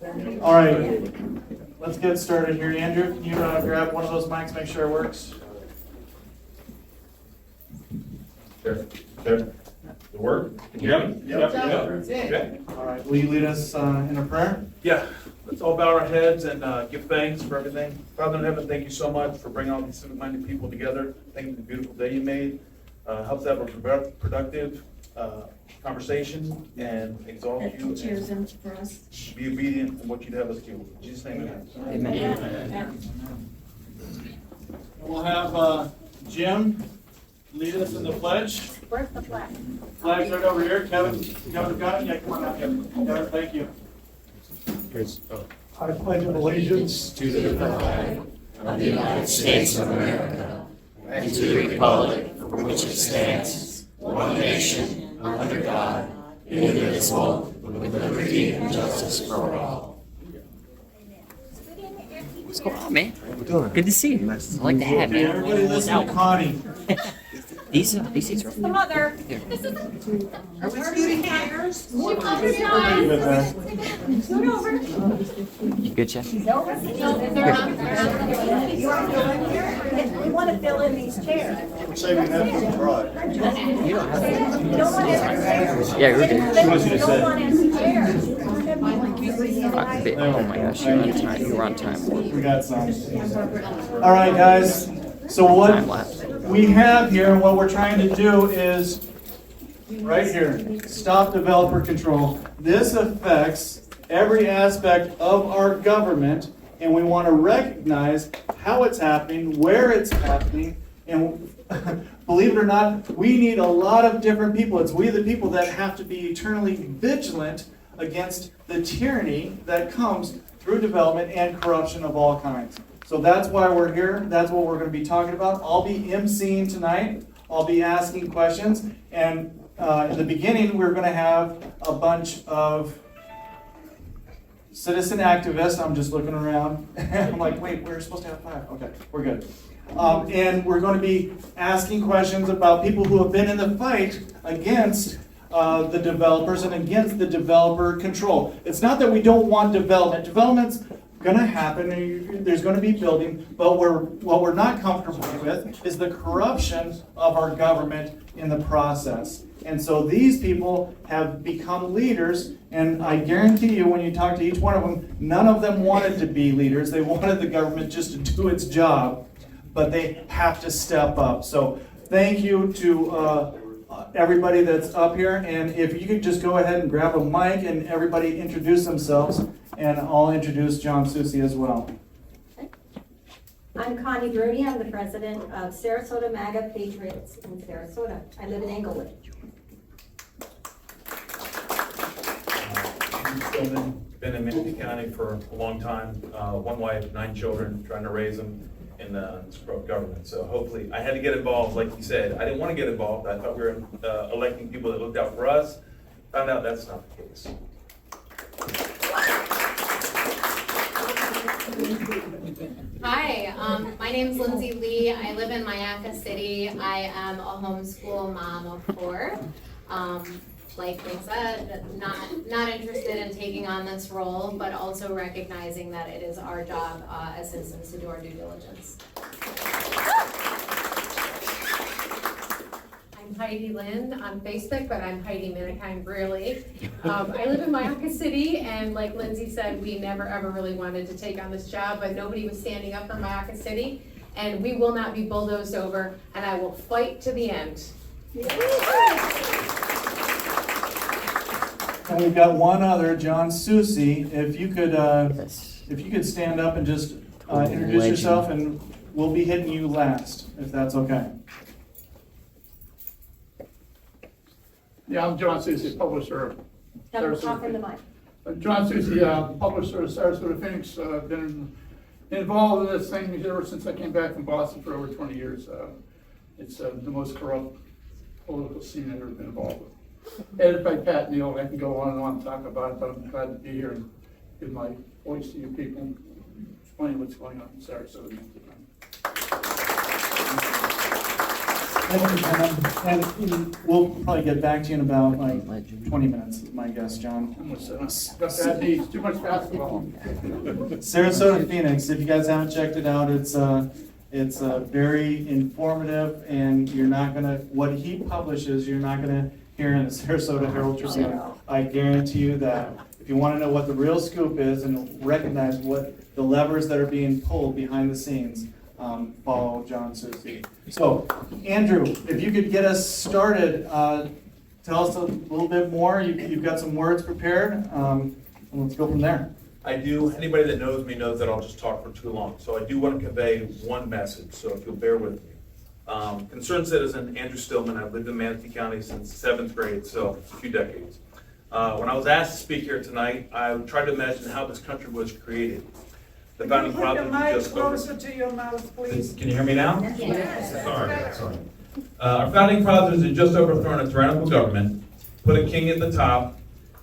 All right, let's get started here. Andrew, can you grab one of those mics, make sure it works? Sure. It work? Can you hear me? Yep. Okay. All right, will you lead us in a prayer? Yeah, let's all bow our heads and give thanks for everything. Father in heaven, thank you so much for bringing all these civic-minded people together. Thank you for the beautiful day you made. Help us have a productive conversation and exalt you. Cheers in for us. Be obedient in what you'd have us do. In Jesus' name, amen. Amen. We'll have Jim lead us in the pledge. Where's the flag? Flag's right over here. Kevin got it? Yeah, come on out, Kevin. Kevin, thank you. I pledge allegiance to the flag of the United States of America and to the republic for which it stands, one nation, under God, indivisible, with liberty and justice for all. What's going on, man? Good to see you. I like the hat, Okay, man. everybody listen to Connie. These seats are. The mother. Are we scooting tires? Leave it there. Scoot over. You good, Chef? We want to fill in these chairs. We're saving that for the bride. You don't have to. You don't want empty chairs. Yeah, you're good. She wants you to You don't sit. want empty chairs. Oh my gosh, you're on time. You're on time. We got some. All right, guys. So Time what lapse. we have here and what we're trying to do is right here, stop developer control. This affects every aspect of our government, and we want to recognize how it's happening, where it's happening, and believe it or not, we need a lot of different people. It's we the people that have to be eternally vigilant against the tyranny that comes through development and corruption of all kinds. So that's why we're here. That's what we're going to be talking about. I'll be emceeing tonight. I'll be asking questions. And in the beginning, we're going to have a bunch of citizen activists. I'm just looking around. I'm like, wait, we're supposed to have 5. Okay, we're good. And we're going to be asking questions about people who have been in the fight against the developers and against the developer control. It's not that we don't want development. Development's going to happen. There's going to be building, but what we're not comfortable with is the corruption of our government in the process. And so these people have become leaders, and I guarantee you when you talk to each one of them, none of them wanted to be leaders. They wanted the government just to do its job, but they have to step up. So thank you to everybody that's up here, and if you could just go ahead and grab a mic and everybody introduce themselves, and I'll introduce John Susi as well. I'm Connie Bruni. I'm the president of Sarasota MAGA Patriots in Sarasota. I live in Englewood. Been in Manatee County for a long time. One wife, 9 children, trying to raise them in the government. So hopefully, I had to get involved, like you said. I didn't want to get involved. I thought we were electing people that looked out for us. Found out that's not the case. Hi, my name's Lindsay Lee. I live in Mayaca City. I am a homeschool mom of 4. Like they said, not interested in taking on this role, but also recognizing that it is our job as citizens to do our due diligence. I'm Heidi Lynn on Facebook, but I'm Heidi Minikheim really. I live in Mayaca City, and like Lindsay said, we never ever really wanted to take on this job, but nobody was standing up for Mayaca City, and we will not be bulldozed over, and I will fight to the end. And we've got one other, John Susi. If you could stand up and just introduce Legend. yourself, and we'll be hitting you last, if that's okay. Yeah, I'm John Susi, publisher of Talk in the mic. John Susi, publisher of Sarasota Phoenix. Been involved in this thing ever since I came back from Boston for over 20 years. It's the most corrupt political scene I've ever been involved with. Edited by Pat Neal. I can go on and on and talk about it, but I'm glad to be here and give my voice to you people, explain what's going on in Sarasota. And we'll probably get back to you in about like 20 minutes, my guess, John. Got bad knees, too much basketball. Sarasota Phoenix, if you guys haven't checked it out, it's very informative, and you're not gonna, what he publishes, you're not gonna hear in the Sarasota Herald Tribune. I guarantee you that. If you wanna know what the real scoop is and recognize what the levers that are being pulled behind the scenes, follow John Susie. So, Andrew, if you could get us started, tell us a little bit more. You've got some words prepared, and let's go from there. I do. Anybody that knows me knows that I'll just talk for too long. So I do want to convey one message, so if you'll bear with me. Concerned citizen, Andrew Stillman. I've lived in Manatee County since 7th grade, so a few decades. When I was asked to speak here tonight, I tried to imagine how this country was created. The founding fathers just closer to your mouth, please? Can you hear me now? Yes. Sorry. Our founding fathers had just overthrown a tyrannical government, put a king at the top,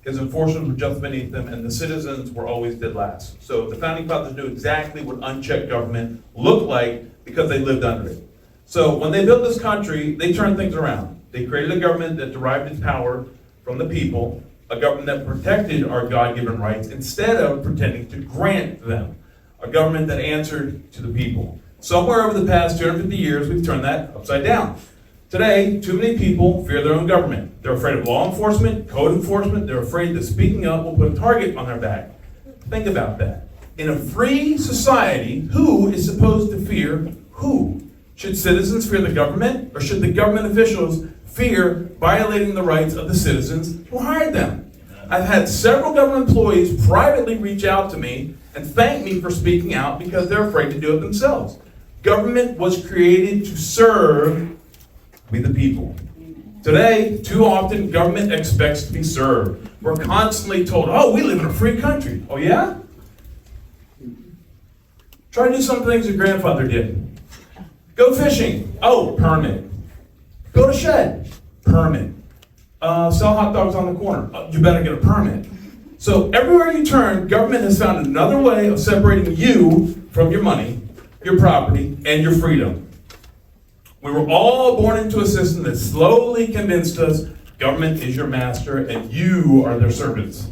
his enforcers were just beneath them, and the citizens were always dead last. So the founding fathers knew exactly what unchecked government looked like because they lived under it. So when they built this country, they turned things around. They created a government that derived its power from the people, a government that protected our God-given rights instead of pretending to grant them. A government that answered to the people. Somewhere over the past 250 years, we've turned that upside down. Today, too many people fear their own government. They're afraid of law enforcement, code enforcement. They're afraid that speaking up will put a target on their back. Think about that. In a free society, who is supposed to fear who? Should citizens fear the government, or should the government officials fear violating the rights of the citizens who hired them? I've had several government employees privately reach out to me and thank me for speaking out because they're afraid to do it themselves. Government was created to serve we the people. Today, too often, government expects to be served. We're constantly told, oh, we live in a free country. Oh, yeah? Try to do some things your grandfather did. Go fishing. Oh, permit. Go to shed. Permit. Sell hot dogs on the corner. You better get a permit. So everywhere you turn, government has found another way of separating you from your money, your property, and your freedom. We were all born into a system that slowly convinced us government is your master and you are their servants.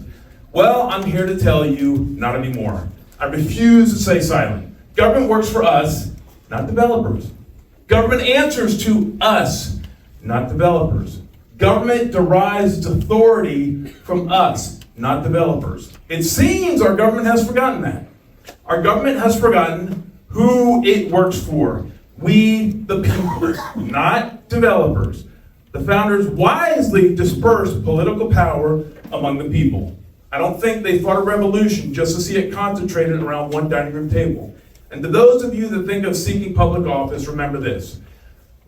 Well, I'm here to tell you, not anymore. I refuse to stay silent. Government works for us, not developers. Government answers to us, not developers. Government derives its authority from us, not developers. It seems our government has forgotten that. Our government has forgotten who it works for. We, the people, not developers. The founders wisely dispersed political power among the people. I don't think they fought a revolution just to see it concentrated around one dining room table. And to those of you that think of seeking public office, remember this.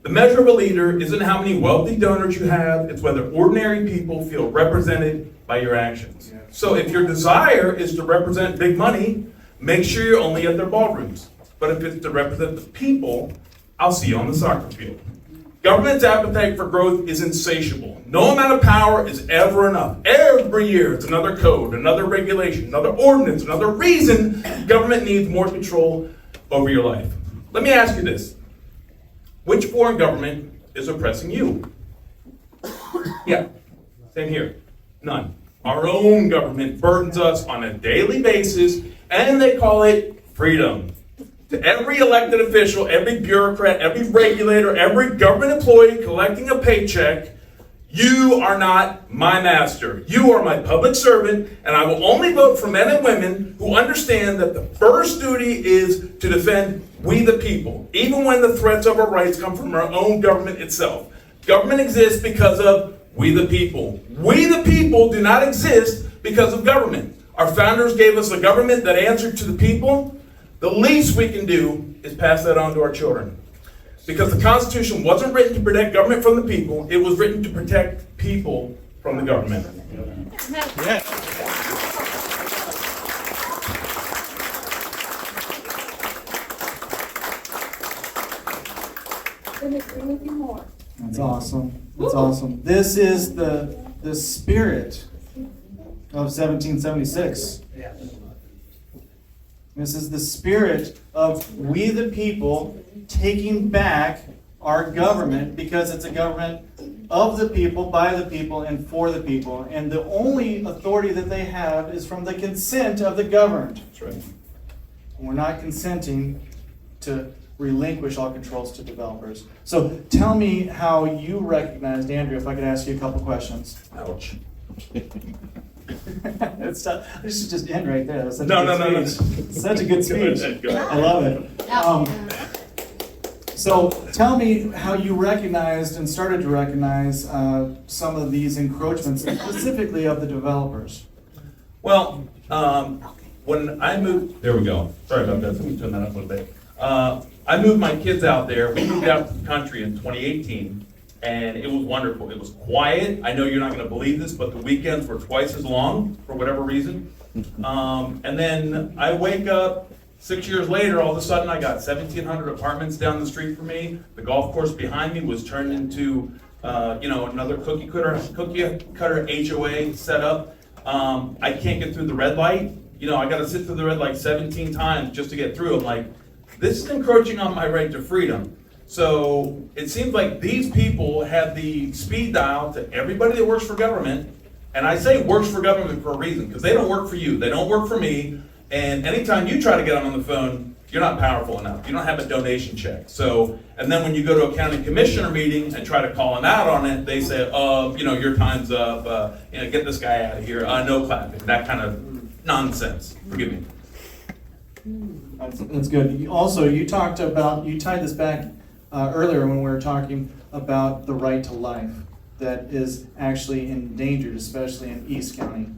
The measure of a leader isn't how many wealthy donors you have, it's whether ordinary people feel represented by your actions. So if your desire is to represent big money, make sure you're only at their ballrooms. But if it's to represent the people, I'll see you on the soccer field. Government's appetite for growth is insatiable. No amount of power is ever enough. Every year it's another code, another regulation, another ordinance, another reason government needs more control over your life. Let me ask you this. Which foreign government is oppressing you? Yeah, same here. None. Our own government burdens us on a daily basis, and they call it freedom. To every elected official, every bureaucrat, every regulator, every government employee collecting a paycheck, you are not my master. You are my public servant, and I will only vote for men and women who understand that the first duty is to defend we the people, even when the threats of our rights come from our own government itself. Government exists because of we the people. We the people do not exist because of government. Our founders gave us a government that answered to the people. The least we can do is pass that on to our children. Because the Constitution wasn't written to protect government from the people, it was written to protect people from the government. Yes. That's awesome. That's awesome. This is the spirit of 1776. This is the spirit of we the people taking back our government because it's a government of the people, by the people, and for the people. And the only authority that they have is from the consent of the governed. That's right. We're not consenting to relinquish all controls to developers. So tell me how you recognized, Andrew, if I could ask you a couple questions. Ouch. This should just end right there. That's such a No, good no, no, no. speech. Such a good Go ahead, speech. go ahead. I love it. So tell me how you recognized and started to recognize some of these encroachments, specifically of the developers. Well, when I moved, there we go. Sorry about that. Let me turn that up a little bit. I moved my kids out there. We moved out to the country in 2018, and it was wonderful. It was quiet. I know you're not going to believe this, but the weekends were twice as long for whatever reason. And then I wake up 6 years later, all of a sudden I got 1,700 apartments down the street from me. The golf course behind me was turned into, another cookie cutter HOA setup. I can't get through the red light. I got to sit through the red light 17 times just to get through. I'm like, this is encroaching on my right to freedom. So it seems like these people have the speed dial to everybody that works for government. And I say works for government for a reason, because they don't work for you. They don't work for me. And anytime you try to get them on the phone, you're not powerful enough. You don't have a donation check. So, and then when you go to a county commissioner meeting and try to call them out on it, they say, your time's up, get this guy out of here, no clapping, that kind of nonsense. Forgive me. That's good. You tied this back earlier when we were talking about the right to life that is actually endangered, especially in East County.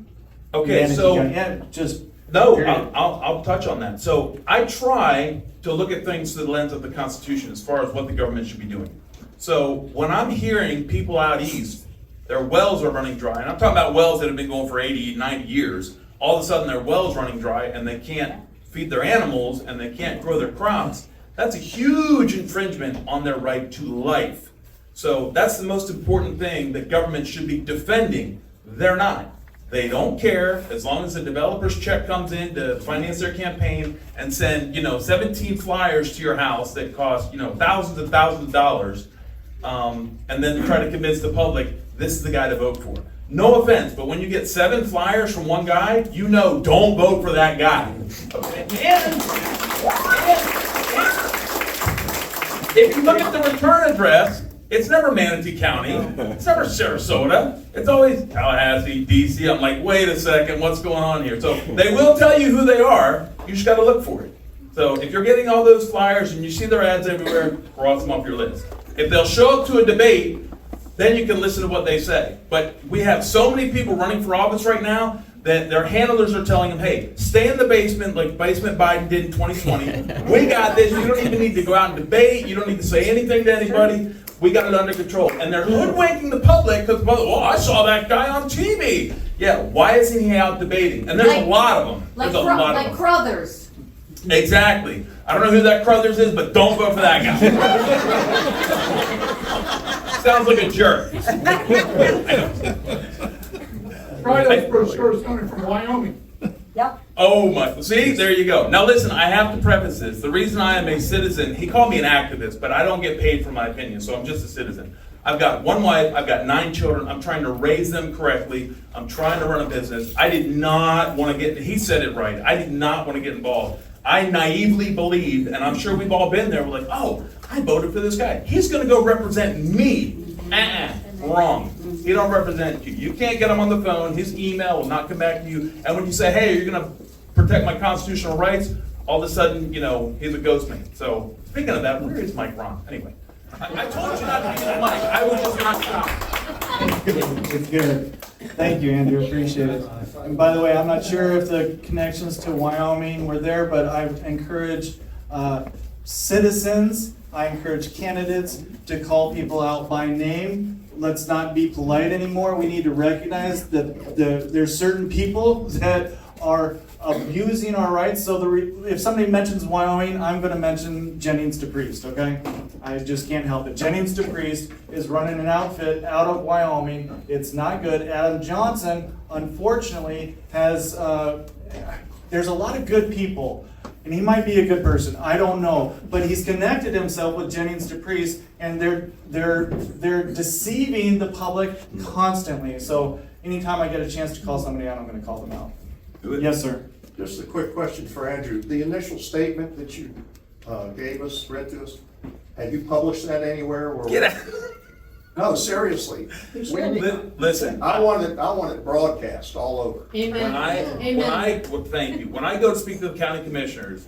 Okay, Manatee so. County. Yeah, just. No, period. I'll touch on that. So I try to look at things through the lens of the Constitution as far as what the government should be doing. So when I'm hearing people out east, their wells are running dry, and I'm talking about wells that have been going for 80, 90 years, all of a sudden their well's running dry and they can't feed their animals and they can't grow their crops, that's a huge infringement on their right to life. So that's the most important thing that government should be defending. They're not. They don't care as long as the developer's check comes in to finance their campaign and send, 17 flyers to your house that cost, thousands and thousands of dollars, and then try to convince the public this is the guy to vote for. No offense, but when you get 7 flyers from one guy, don't vote for that guy. Okay? And if you look at the return address, it's never Manatee County. It's never Sarasota. It's always Tallahassee, DC. I'm like, wait a second, what's going on here? So they will tell you who they are. You just got to look for it. So if you're getting all those flyers and you see their ads everywhere, cross them off your list. If they'll show up to a debate, then you can listen to what they say. But we have so many people running for office right now that their handlers are telling them, hey, stay in the basement like Basement Biden did in 2020. We got this. You don't even need to go out and debate. You don't need to say anything to anybody. We got it under control. And they're hoodwinking the public because, I saw that guy on TV. Yeah, why isn't he out debating? And there's a lot of them. There's a lot of them. Crothers. Exactly. I don't know who that Crothers is, but don't vote for that guy. Sounds like a jerk. Friday's first coming from Wyoming. Yep. Oh my, see, there you go. Now listen, I have to preface this. The reason I am a citizen, he called me an activist, but I don't get paid for my opinion, so I'm just a citizen. I've got one wife, I've got 9 children, I'm trying to raise them correctly, I'm trying to run a business. I did not want to get, he said it right, I did not want to get involved. I naively believed, and I'm sure we've all been there, we're like, I voted for this guy. He's going to go represent me. Wrong. He don't represent you. You can't get him on the phone. His email will not come back to you. And when you say, hey, you're going to protect my constitutional rights, all of a sudden, he's a ghost man. So speaking of that, where is Mike Ron? Anyway, I told you not to be the mic. I was just not stopped. It's good. Thank you, Andrew. Appreciate it. And by the way, I'm not sure if the connections to Wyoming were there, but I encourage citizens, I encourage candidates to call people out by name. Let's not be polite anymore. We need to recognize that there's certain people that are abusing our rights. So if somebody mentions Wyoming, I'm going to mention Jennings DePriest, okay? I just can't help it. Jennings DePriest is running an outfit out of Wyoming. It's not good. Adam Johnson, unfortunately, has, there's a lot of good people And he might be a good person, I don't know, but he's connected himself with Jennings DePriest, and they're deceiving the public constantly. So anytime I get a chance to call somebody out, I'm gonna call them out. Yes, sir. Just a quick question for Andrew. The initial statement that you gave us, read to us, have you published that anywhere? Or... Get out. No, seriously. Listen. I want it broadcast all over. Thank you. When I go to speak to the county commissioners,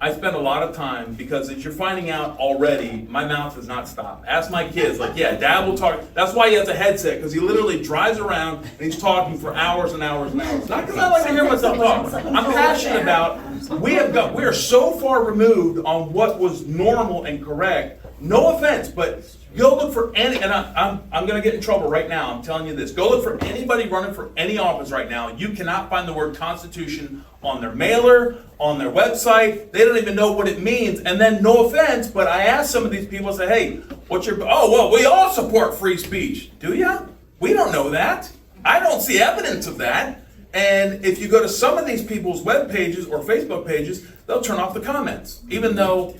I spend a lot of time, because as you're finding out already, my mouth does not stop. Ask my kids, like, yeah, Dad will talk. That's why he has a headset, because he literally drives around and he's talking for hours and hours and hours. Not because I like to hear myself talk. I'm passionate about, we are so far removed on what was normal and correct. No offense, but go look for any, and I'm gonna get in trouble right now, I'm telling you this. Go look for anybody running for any office right now. You cannot find the word Constitution on their mailer, on their website. They don't even know what it means. And then, no offense, but I asked some of these people, I say, hey, what's your, oh, well, we all support free speech. Do ya? We don't know that. I don't see evidence of that. And if you go to some of these people's web pages or Facebook pages, they'll turn off the comments, even though,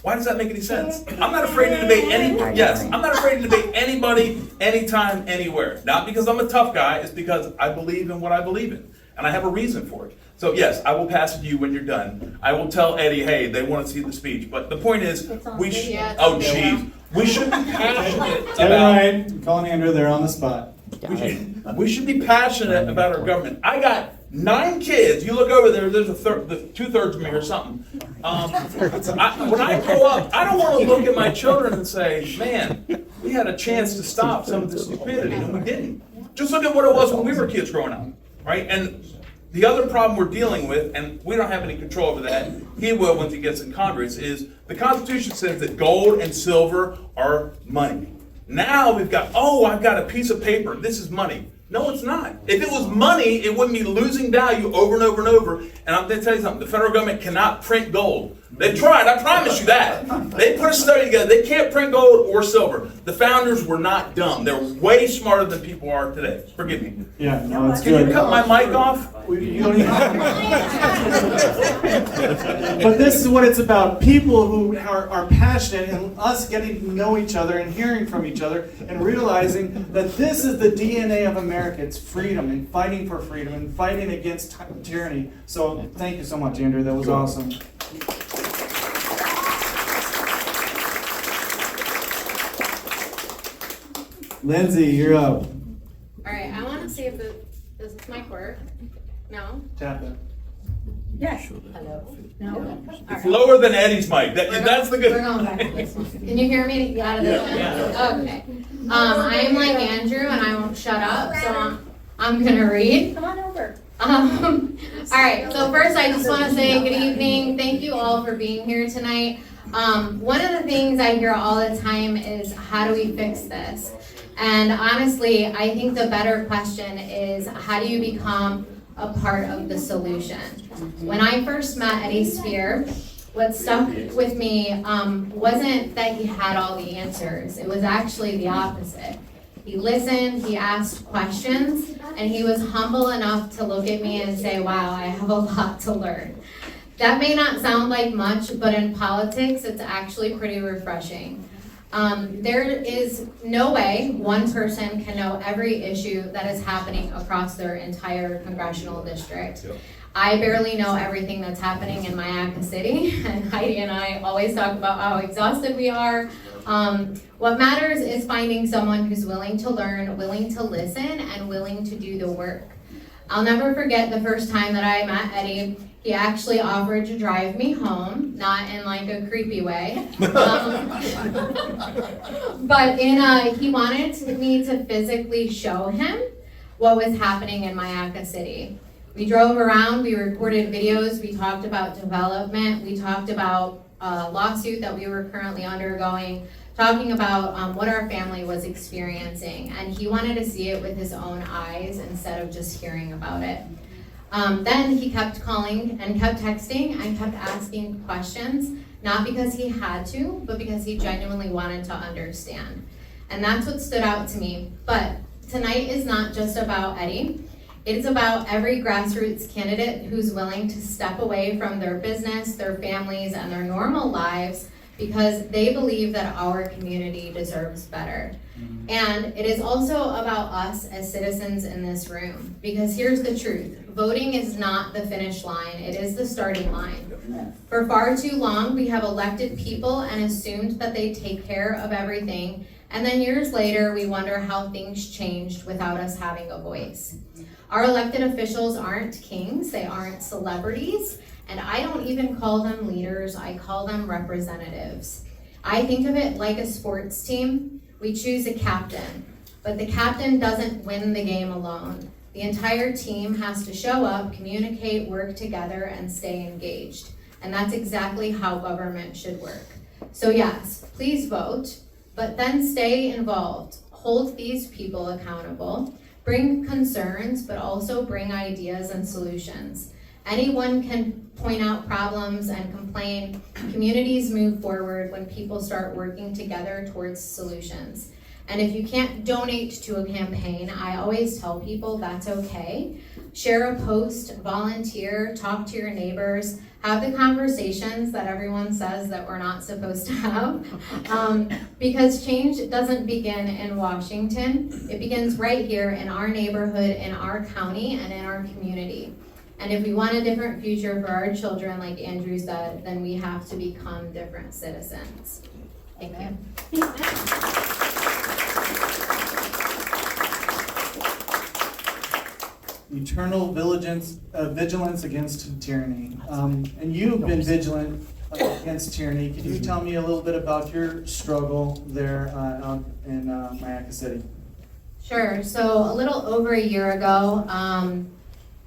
why does that make any sense? I'm not afraid to debate I'm not afraid to debate anybody, anytime, anywhere. Not because I'm a tough guy, it's because I believe in what I believe in. And I have a reason for it. So yes, I will pass it to you when you're done. I will tell Eddie, hey, they want to see the speech. But the point is, we should, oh geez, we should be passionate about. Right, calling Andrew there on the spot. We should be passionate about our government. I got 9 kids. You look over there, there's a third, 2/3 of me or something. When I grow up, I don't want to look at my children and say, man, we had a chance to stop some of this stupidity, and we didn't. Just look at what it was when we were kids growing up, right? And the other problem we're dealing with, and we don't have any control over that, he will once he gets in Congress, is the Constitution says that gold and silver are money. Now we've got, oh, I've got a piece of paper, this is money. No, it's not. If it was money, it wouldn't be losing value over and over and over. And I'm going to tell you something, the federal government cannot print gold. They've tried, I promise you that. They put a study together, they can't print gold or silver. The founders were not dumb. They're way smarter than people are today. Forgive me. Yeah, no, it's Can good. you cut my mic off? You don't even- But this is what it's about. People who are passionate and us getting to know each other and hearing from each other and realizing that this is the DNA of America. It's freedom and fighting for freedom and fighting against tyranny. So thank you so much, Andrew. That was awesome. Lindsay, you're up. All right, I want to see if does this mic work? No? Tap it. Yes. Hello? No? It's lower than Eddie's mic. That's the good. We're going back to this one. Can you hear me out of this one? Yeah. Okay. I'm like Andrew and I won't shut up, so I'm gonna read. Come on over. All right, so first I just want to say good evening. Thank you all for being here tonight. One of the things I hear all the time is, how do we fix this? And honestly, I think the better question is, how do you become a part of the solution? When I first met Eddie Speir, what stuck with me wasn't that he had all the answers. It was actually the opposite. He listened, he asked questions, and he was humble enough to look at me and say, wow, I have a lot to learn. That may not sound like much, but in politics, it's actually pretty refreshing. There is no way one person can know every issue that is happening across their entire congressional district. Yep. I barely know everything that's happening in Mayaca City, and Heidi and I always talk about how exhausted we are. What matters is finding someone who's willing to learn, willing to listen, and willing to do the work. I'll never forget the first time that I met Eddie. He actually offered to drive me home, not in like a creepy way, but he wanted me to physically show him what was happening in Mayaca City. We drove around, we recorded videos, we talked about development, we talked about a lawsuit that we were currently undergoing, talking about what our family was experiencing, and he wanted to see it with his own eyes instead of just hearing about it. Then he kept calling and kept texting and kept asking questions, not because he had to, but because he genuinely wanted to understand. And that's what stood out to me. But tonight is not just about Eddie. It's about every grassroots candidate who's willing to step away from their business, their families, and their normal lives because they believe that our community deserves better. And it is also about us as citizens in this room, because here's the truth. Voting is not the finish line, it is the starting line. For far too long, we have elected people and assumed that they take care of everything, and then years later, we wonder how things changed without us having a voice. Our elected officials aren't kings, they aren't celebrities, and I don't even call them leaders, I call them representatives. I think of it like a sports team. We choose a captain, but the captain doesn't win the game alone. The entire team has to show up, communicate, work together, and stay engaged. And that's exactly how government should work. So yes, please vote, but then stay involved. Hold these people accountable. Bring concerns, but also bring ideas and solutions. Anyone can point out problems and complain. Communities move forward when people start working together towards solutions. And if you can't donate to a campaign, I always tell people that's okay. Share a post, volunteer, talk to your neighbors, have the conversations that everyone says that we're not supposed to have. Because change doesn't begin in Washington. It begins right here in our neighborhood, in our county, and in our community. And if we want a different future for our children, like Andrew said, then we have to become different citizens. Thank you. Eternal vigilance against tyranny. And you've been vigilant against tyranny. Can you tell me a little bit about your struggle there out in Mayaca City? Sure. So a little over a year ago,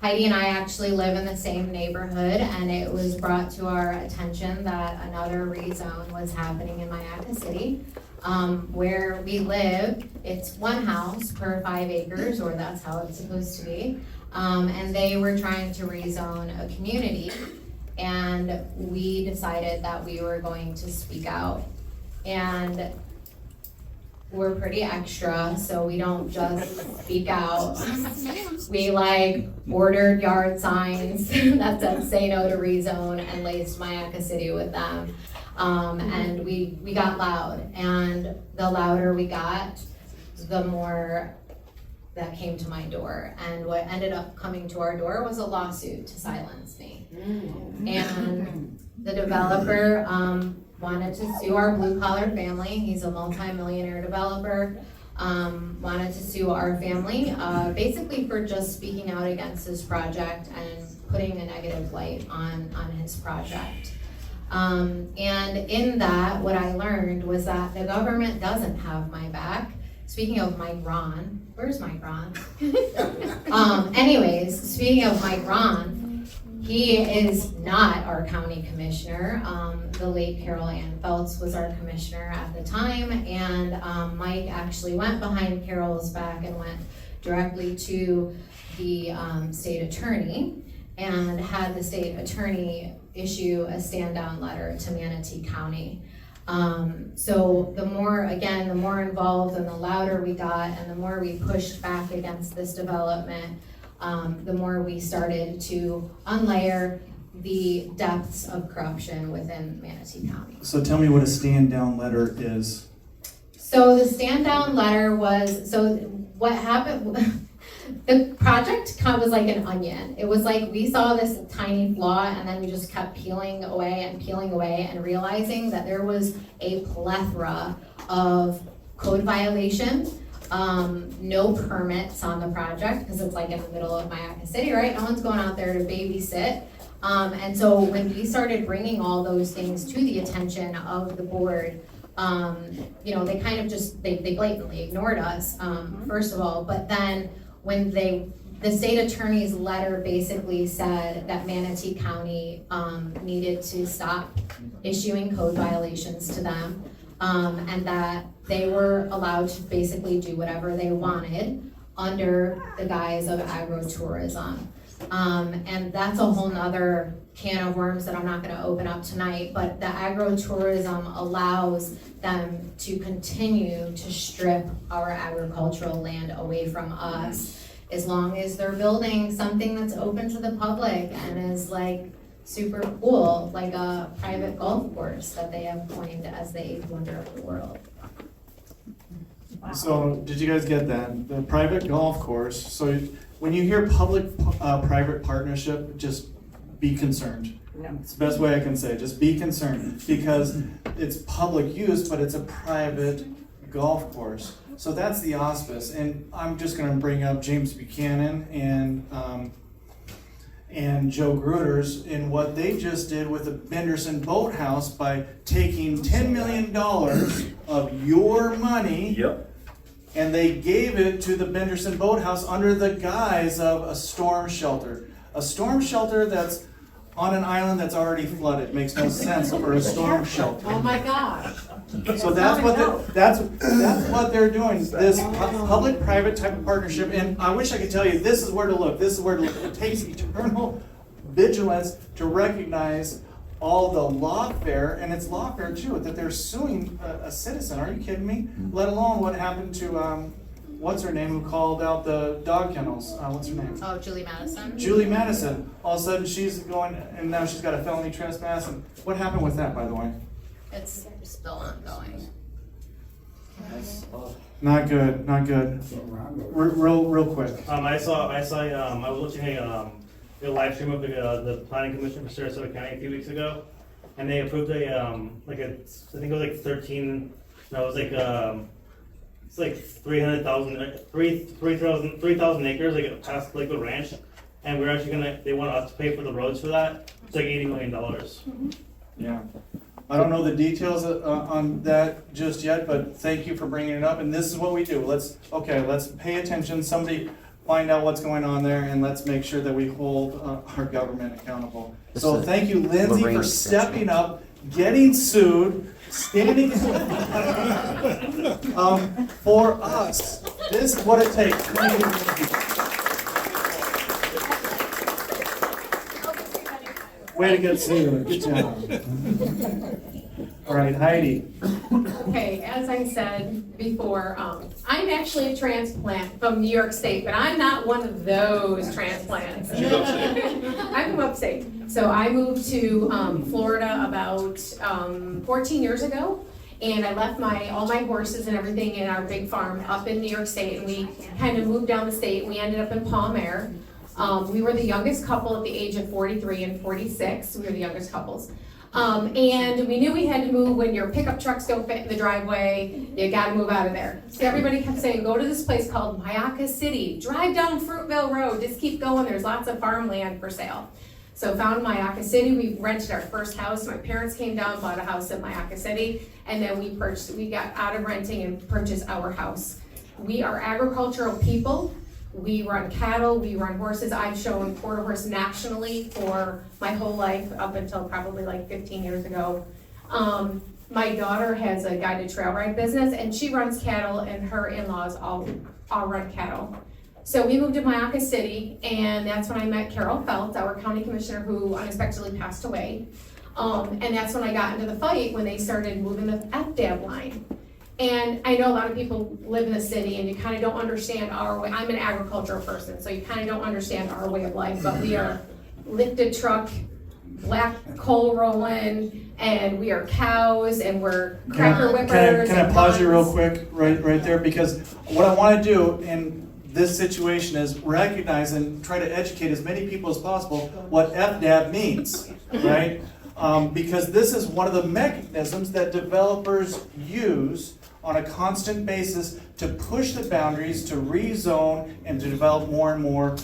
Heidi and I actually live in the same neighborhood, and it was brought to our attention that another rezone was happening in Mayaca City. Where we live, it's one house per 5 acres, or that's how it's supposed to be. And they were trying to rezone a community, and we decided that we were going to speak out. And we're pretty extra, so we don't just speak out. We ordered yard signs that said "Say no to rezone" and laced Mayaca City with them. And we got loud, and the louder we got, the more that came to my door. And what ended up coming to our door was a lawsuit to silence me. And the developer wanted to sue our blue-collar family. He's a multi-millionaire developer. Wanted to sue our family, basically for just speaking out against his project and putting a negative light on his project. And in that, what I learned was that the government doesn't have my back. Speaking of Mike Ron, where's Mike Ron? Anyways, speaking of Mike Ron, he is not our county commissioner. The late Carol Ann Feltz was our commissioner at the time, and Mike actually went behind Carol's back and went directly to the state attorney and had the state attorney issue a stand-down letter to Manatee County. So the more involved and the louder we got and the more we pushed back against this development, the more we started to unlayer the depths of corruption within Manatee County. So tell me what a stand-down letter is. So the stand-down letter was, so what happened, the project was like an onion. It was like we saw this tiny flaw and then we just kept peeling away and realizing that there was a plethora of code violations, no permits on the project because it's like in the middle of Mayaca City, right? No one's going out there to babysit. And so when we started bringing all those things to the attention of the board, they kind of just, they blatantly ignored us, first of all, but then when the state attorney's letter basically said that Manatee County needed to stop issuing code violations to them, and that they were allowed to basically do whatever they wanted under the guise of agritourism. And that's a whole nother can of worms that I'm not going to open up tonight, but the agritourism allows them to continue to strip our agricultural land away from us as long as they're building something that's open to the public and is like super cool, like a private golf course that they have coined as the eighth wonder of the world. So, did you guys get that? The private golf course, so when you hear public-private partnership, just be concerned. It's the best way I can say, just be concerned, because it's public use, but it's a private golf course. So that's the auspice, and I'm just gonna bring up James Buchanan and Joe Gruters in what they just did with the Benderson Boathouse by taking $10 million of your money. Yep. And they gave it to the Benderson Boathouse under the guise of a storm shelter. A storm shelter that's on an island that's already flooded. Makes no sense for a storm shelter. Oh my gosh. So that's what they're doing, this public-private type of partnership. And I wish I could tell you, this is where to look, this is where to look. It takes eternal vigilance to recognize all the lawfare, and it's lawfare too, that they're suing a citizen. Are you kidding me? Let alone what happened to, what's her name, who called out the dog kennels? What's her name? Oh, Julie Madison? Julie Madison. All of a sudden she's going, and now she's got a felony trespass. And what happened with that, by the way? It's still ongoing. Not good, not good. Real quick. I was watching a live stream of the planning commission for Sarasota County a few weeks ago, and they approved I think it was like 13. No, it was like it's like 3,000 acres, like past Lakewood Ranch, and we're actually they want us to pay for the roads for that. It's like $80 million. Yeah. I don't know the details on that just yet, but thank you for bringing it up. And this is what we do. Let's pay attention. Somebody find out what's going on there, and let's make sure that we hold our government accountable. So thank you, Lindsay, for stepping up, getting sued, standing for us. This is what it takes. Thank you, Lindsay. Way to get sued. Good job. All right, Heidi. Okay, as I said before, I'm actually a transplant from New York State, but I'm not one of those transplants. I'm from upstate. So I moved to Florida about 14 years ago, and I left all my horses and everything in our big farm up in New York State, and we kind of moved down the state, and we ended up in Palm Air. We were the youngest couple at the age of 43 and 46. We were the youngest couples. And we knew we had to move when your pickup trucks don't fit in the driveway. You gotta move out of there. So everybody kept saying, go to this place called Myakka City. Drive down Fruitville Road. Just keep going. There's lots of farmland for sale. So found Myakka City. We rented our first house. My parents came down, bought a house in Myakka City. And then we got out of renting and purchased our house. We are agricultural people. We run cattle, we run horses. I've shown quarter horse nationally for my whole life, up until probably like 15 years ago. My daughter has a guided trail ride business, and she runs cattle, and her in-laws all run cattle. So we moved to Myakka City, and that's when I met Carol Felt, our county commissioner, who unexpectedly passed away. And that's when I got into the fight, when they started moving the FDAB line. And I know a lot of people live in the city and you kind of don't understand our way. I'm an agricultural person, so you kind of don't understand our way of life, but we are lifted truck, black coal rolling, and we are cows, and we're cracker whippers. Can I pause you real quick right there? Because what I want to do in this situation is recognize and try to educate as many people as possible what FDAB means, right? Because this is one of the mechanisms that developers use on a constant basis to push the boundaries, to rezone, and to develop more and more.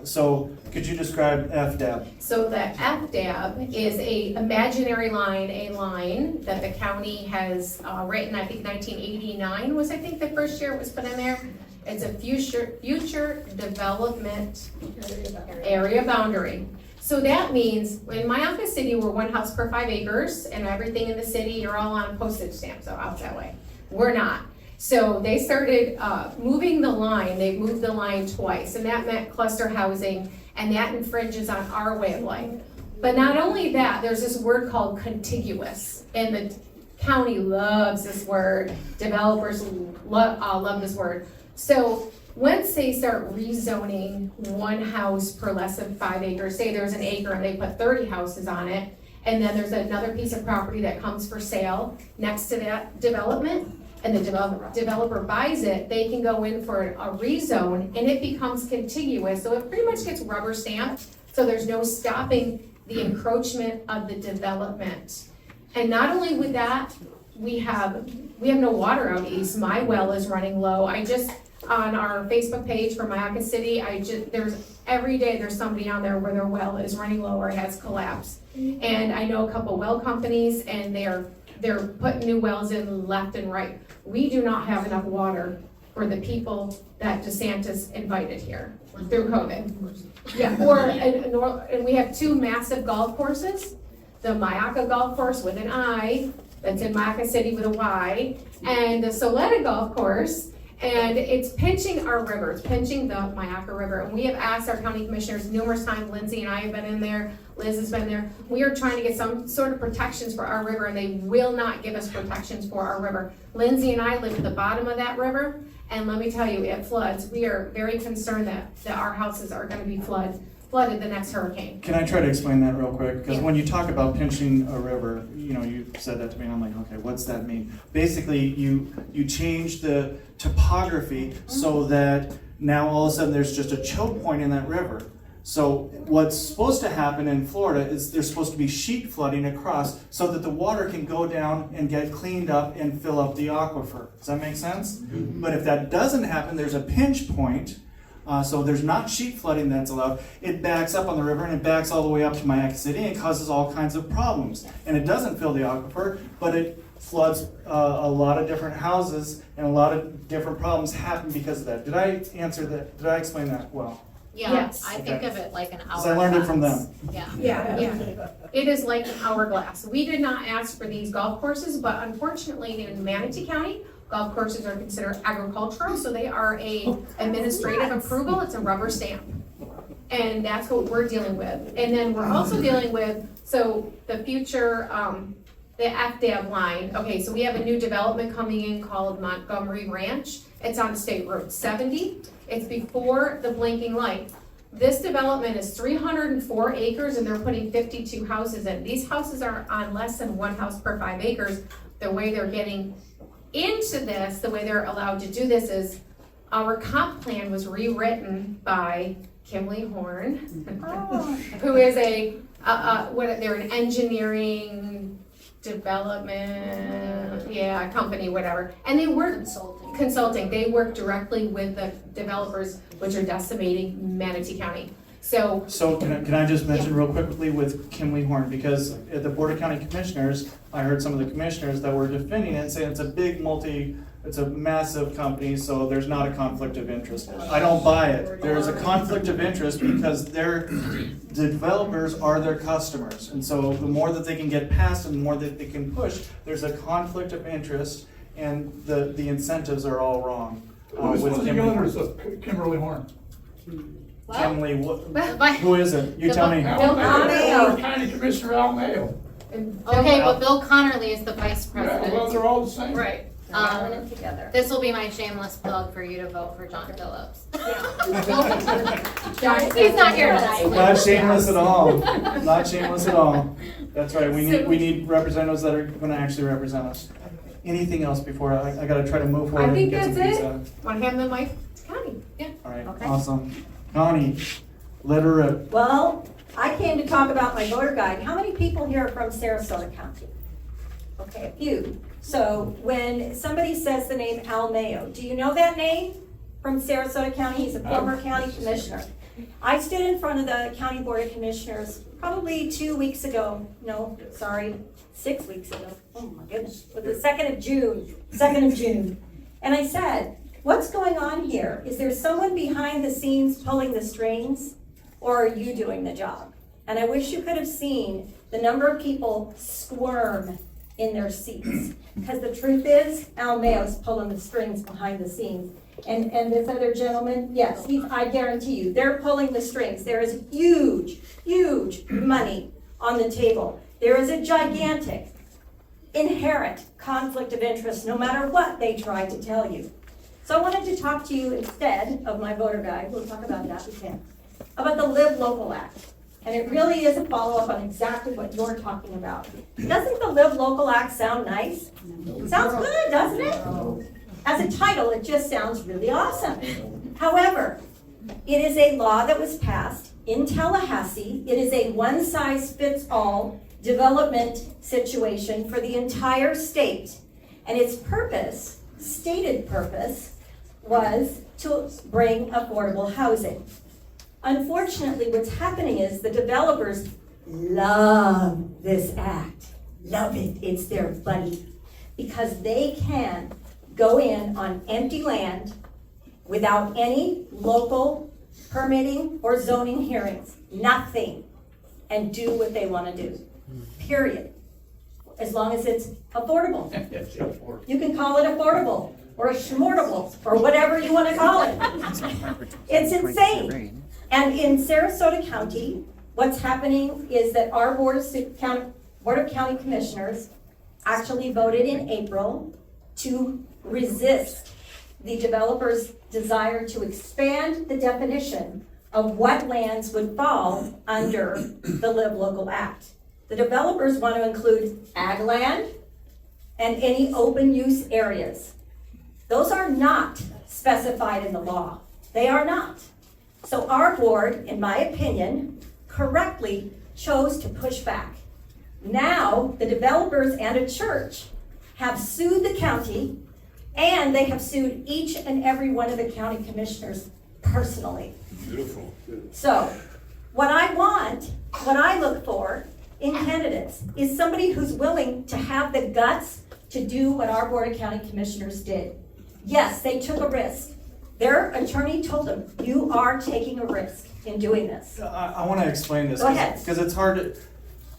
So could you describe FDAB? So the FDAB is a imaginary line, a line that the county has written. I think 1989 was, I think, the first year it was put in there. It's a future development area boundary. So that means in Myakka City, we're one house per 5 acres, and everything in the city, you're all on postage stamps out that way. We're not. So they started moving the line. They moved the line twice, and that meant cluster housing, and that infringes on our way of life. But not only that, there's this word called contiguous, and the county loves this word. Developers love this word. So once they start rezoning one house per less than 5 acres, say there's an acre and they put 30 houses on it, and then there's another piece of property that comes for sale next to that development, and the developer buys it, they can go in for a rezone, and it becomes contiguous, so it pretty much gets rubber stamped, so there's no stopping the encroachment of the development. And not only with that, we have no water out east, my well is running low, on our Facebook page for Mayaca City, every day there's somebody on there where their well is running low or has collapsed. And I know a couple well companies, and they're putting new wells in left and right. We do not have enough water for the people that DeSantis invited here through COVID. Yeah, and we have 2 massive golf courses, the Mayaca Golf Course with an I, that's in Mayaca City with a Y, and the Soleta Golf Course. And it's pinching our river, it's pinching the Mayaca River. And we have asked our county commissioners numerous times, Lindsay and I have been in there, Liz has been there. We are trying to get some sort of protections for our river, and they will not give us protections for our river. Lindsay and I live at the bottom of that river, and let me tell you, it floods. We are very concerned that our houses are gonna be flooded the next hurricane. Can I try to explain that real quick? Because Yeah. when you talk about pinching a river, you said that to me, and I'm like, okay, what's that mean? Basically, you change the topography so that now all of a sudden there's just a choke point in that river. So what's supposed to happen in Florida is there's supposed to be sheet flooding across so that the water can go down and get cleaned up and fill up the aquifer. Does that make sense? But if that doesn't happen, there's a pinch point. So there's not sheet flooding that's allowed. It backs up on the river, and it backs all the way up to Mayaca City, and it causes all kinds of problems. And it doesn't fill the aquifer, but it floods a lot of different houses, and a lot of different problems happen because of that. Did I answer that? Did I explain that well? Yeah, Yes. I think of it like an hourglass. Because I learned it from them. Yeah. Yeah. It is like an hourglass. We did not ask for these golf courses, but unfortunately in Manatee County, golf courses are considered agricultural, so they are a administrative approval, it's a rubber stamp. And that's what we're dealing with. And then we're also dealing with, so the future, the FDAB line, okay, so we have a new development coming in called Montgomery Ranch. It's on State Road 70. It's before the blinking light. This development is 304 acres, and they're putting 52 houses in. These houses are on less than 1 house per 5 acres. The way they're getting into this, the way they're allowed to do this is, our comp plan was rewritten by Kimley Horn, who is they're an engineering development, company, whatever. And they work consulting. They work directly with the developers, which are decimating Manatee County. So can I just mention real quickly with Kimley Horn, because at the Board of County Commissioners, I heard some of the commissioners that were defending it and saying it's a massive company, so there's not a conflict of interest. I don't buy it. There is a conflict of interest because the developers are their customers. And so the more that they can get past and the more that they can push, there's a conflict of interest, and the incentives are all wrong. Who's with the Kimley owners Horn. of Kimberly Horn? Kimley, who is it? You tell me. Al Mayo, Mayo. former County Commissioner Al Mayo. Okay, but Bill Connerly is the vice Yeah, well, president. they're all the same. right. They're in it together. This will be my shameless plug for you to vote for John Phillips. John- He's not here tonight. Not shameless at all. Not shameless at all. That's right. We need representatives that are going to actually represent us. Anything else before I got to try to move forward I think and get that's some it. pizza? Want to hand the mic to Connie? Yeah. All right. Okay. Awesome. Connie, let her rip. Well, I came to talk about my voter guide. How many people here are from Sarasota County? Okay, a few. So when somebody says the name Al Mayo, do you know that name from Sarasota County? He's a former county commissioner. I stood in front of the County Board of Commissioners probably 2 weeks ago. No, sorry, 6 weeks ago. Oh my goodness, it was the 2nd of June. And I said, what's going on here? Is there someone behind the scenes pulling the strings, or are you doing the job? And I wish you could have seen the number of people squirm in their seats. Because the truth is, Al Mayo's pulling the strings behind the scenes. And this other gentleman, yes, I guarantee you, they're pulling the strings. There is huge money on the table. There is a gigantic, inherent conflict of interest, no matter what they try to tell you. So I wanted to talk to you instead of my voter guide, we'll talk about that, we can, about the Live Local Act. And it really is a follow-up on exactly what you're talking about. Doesn't the Live Local Act sound nice? Sounds good, doesn't it? As a title, it just sounds really awesome. However, it is a law that was passed in Tallahassee. It is a one-size-fits-all development situation for the entire state. And its purpose, stated purpose, was to bring affordable housing. Unfortunately, what's happening is the developers love this act. Love it. It's their buddy. Because they can go in on empty land without any local permitting or zoning hearings. Nothing. And do what they want to do. Period. As long as it's affordable. You can call it affordable or a schmortable or whatever you want to call it. It's insane. And in Sarasota County, what's happening is that our Board of County Commissioners actually voted in April to resist the developer's desire to expand the definition of what lands would fall under the Live Local Act. The developers want to include ag land and any open use areas. Those are not specified in the law. They are not. So our board, in my opinion, correctly chose to push back. Now, the developers and a church have sued the county, and they have sued each and every one of the county commissioners personally. Beautiful. So, what I want, what I look for in candidates is somebody who's willing to have the guts to do what our Board of County Commissioners did. Yes, they took a risk. Their attorney told them, you are taking a risk in doing this. I want to explain this. Go ahead. Because it's hard to,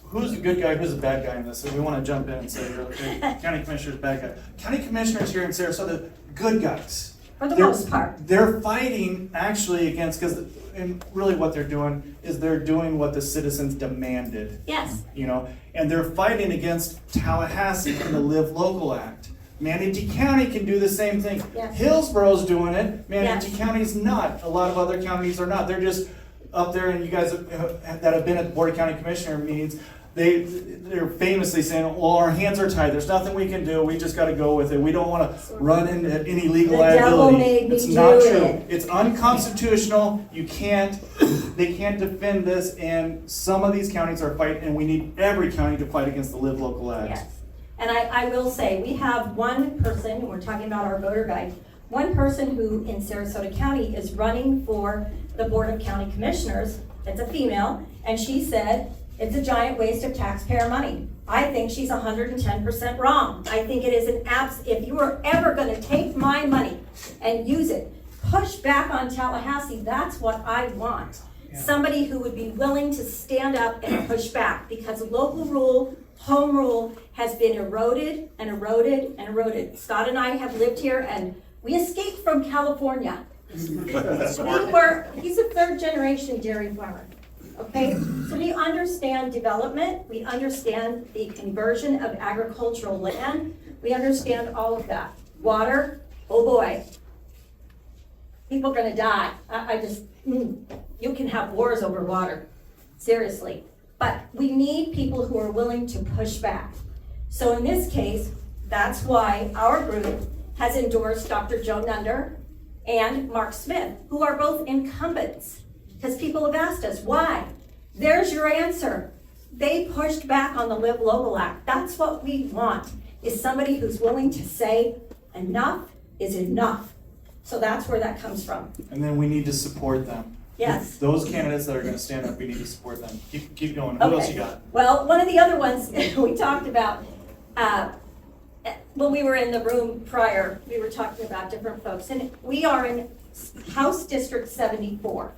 who's a good guy, who's a bad guy in this? And we want to jump in and say, okay, county commissioner's bad guy. County commissioners here in Sarasota, good guys. For the most part. They're fighting actually against, and really what they're doing is they're doing what the citizens demanded. Yes. You know, and they're fighting against Tallahassee in the Live Local Act. Manatee County can do the same thing. Yes. Hillsboro's doing it. Manatee Yes. County's not. A lot of other counties are not. They're just up there, and you guys that have been at the Board of County Commissioner meetings, they're famously saying, well, our hands are tied. There's nothing we can do. We just got to go with it. We don't want to run into any legal The devil liability. made me It's not do true. it. It's unconstitutional. They can't defend this, and some of these counties are fighting, and we need every county to fight against the Live Local Act. Yes. And I will say, we have one person, and we're talking about our voter guide, one person who in Sarasota County is running for the Board of County Commissioners. It's a female, and she said, it's a giant waste of taxpayer money. I think she's 110% wrong. I think it is if you are ever gonna take my money and use it, push back on Tallahassee, that's what I want. Somebody who would be willing to stand up and push back, because local rule, home rule has been eroded and eroded and eroded. Scott and I have lived here, and we escaped from California. He's a third generation dairy farmer, okay? So we understand development, we understand the conversion of agricultural land, we understand all of that. Water, oh boy. People are gonna die. You can have wars over water, seriously. But we need people who are willing to push back. So in this case, that's why our group has endorsed Dr. Joe Nunder and Mark Smith, who are both incumbents. Because people have asked us, why? There's your answer. They pushed back on the Live Local Act. That's what we want, is somebody who's willing to say, enough is enough. So that's where that comes from. And then we need to support them. Yes. Those candidates that are going to stand up, we need to support them. Keep going. Who else you got? Well, one of the other ones we talked about, when we were in the room prior, we were talking about different folks. And we are in House District 74,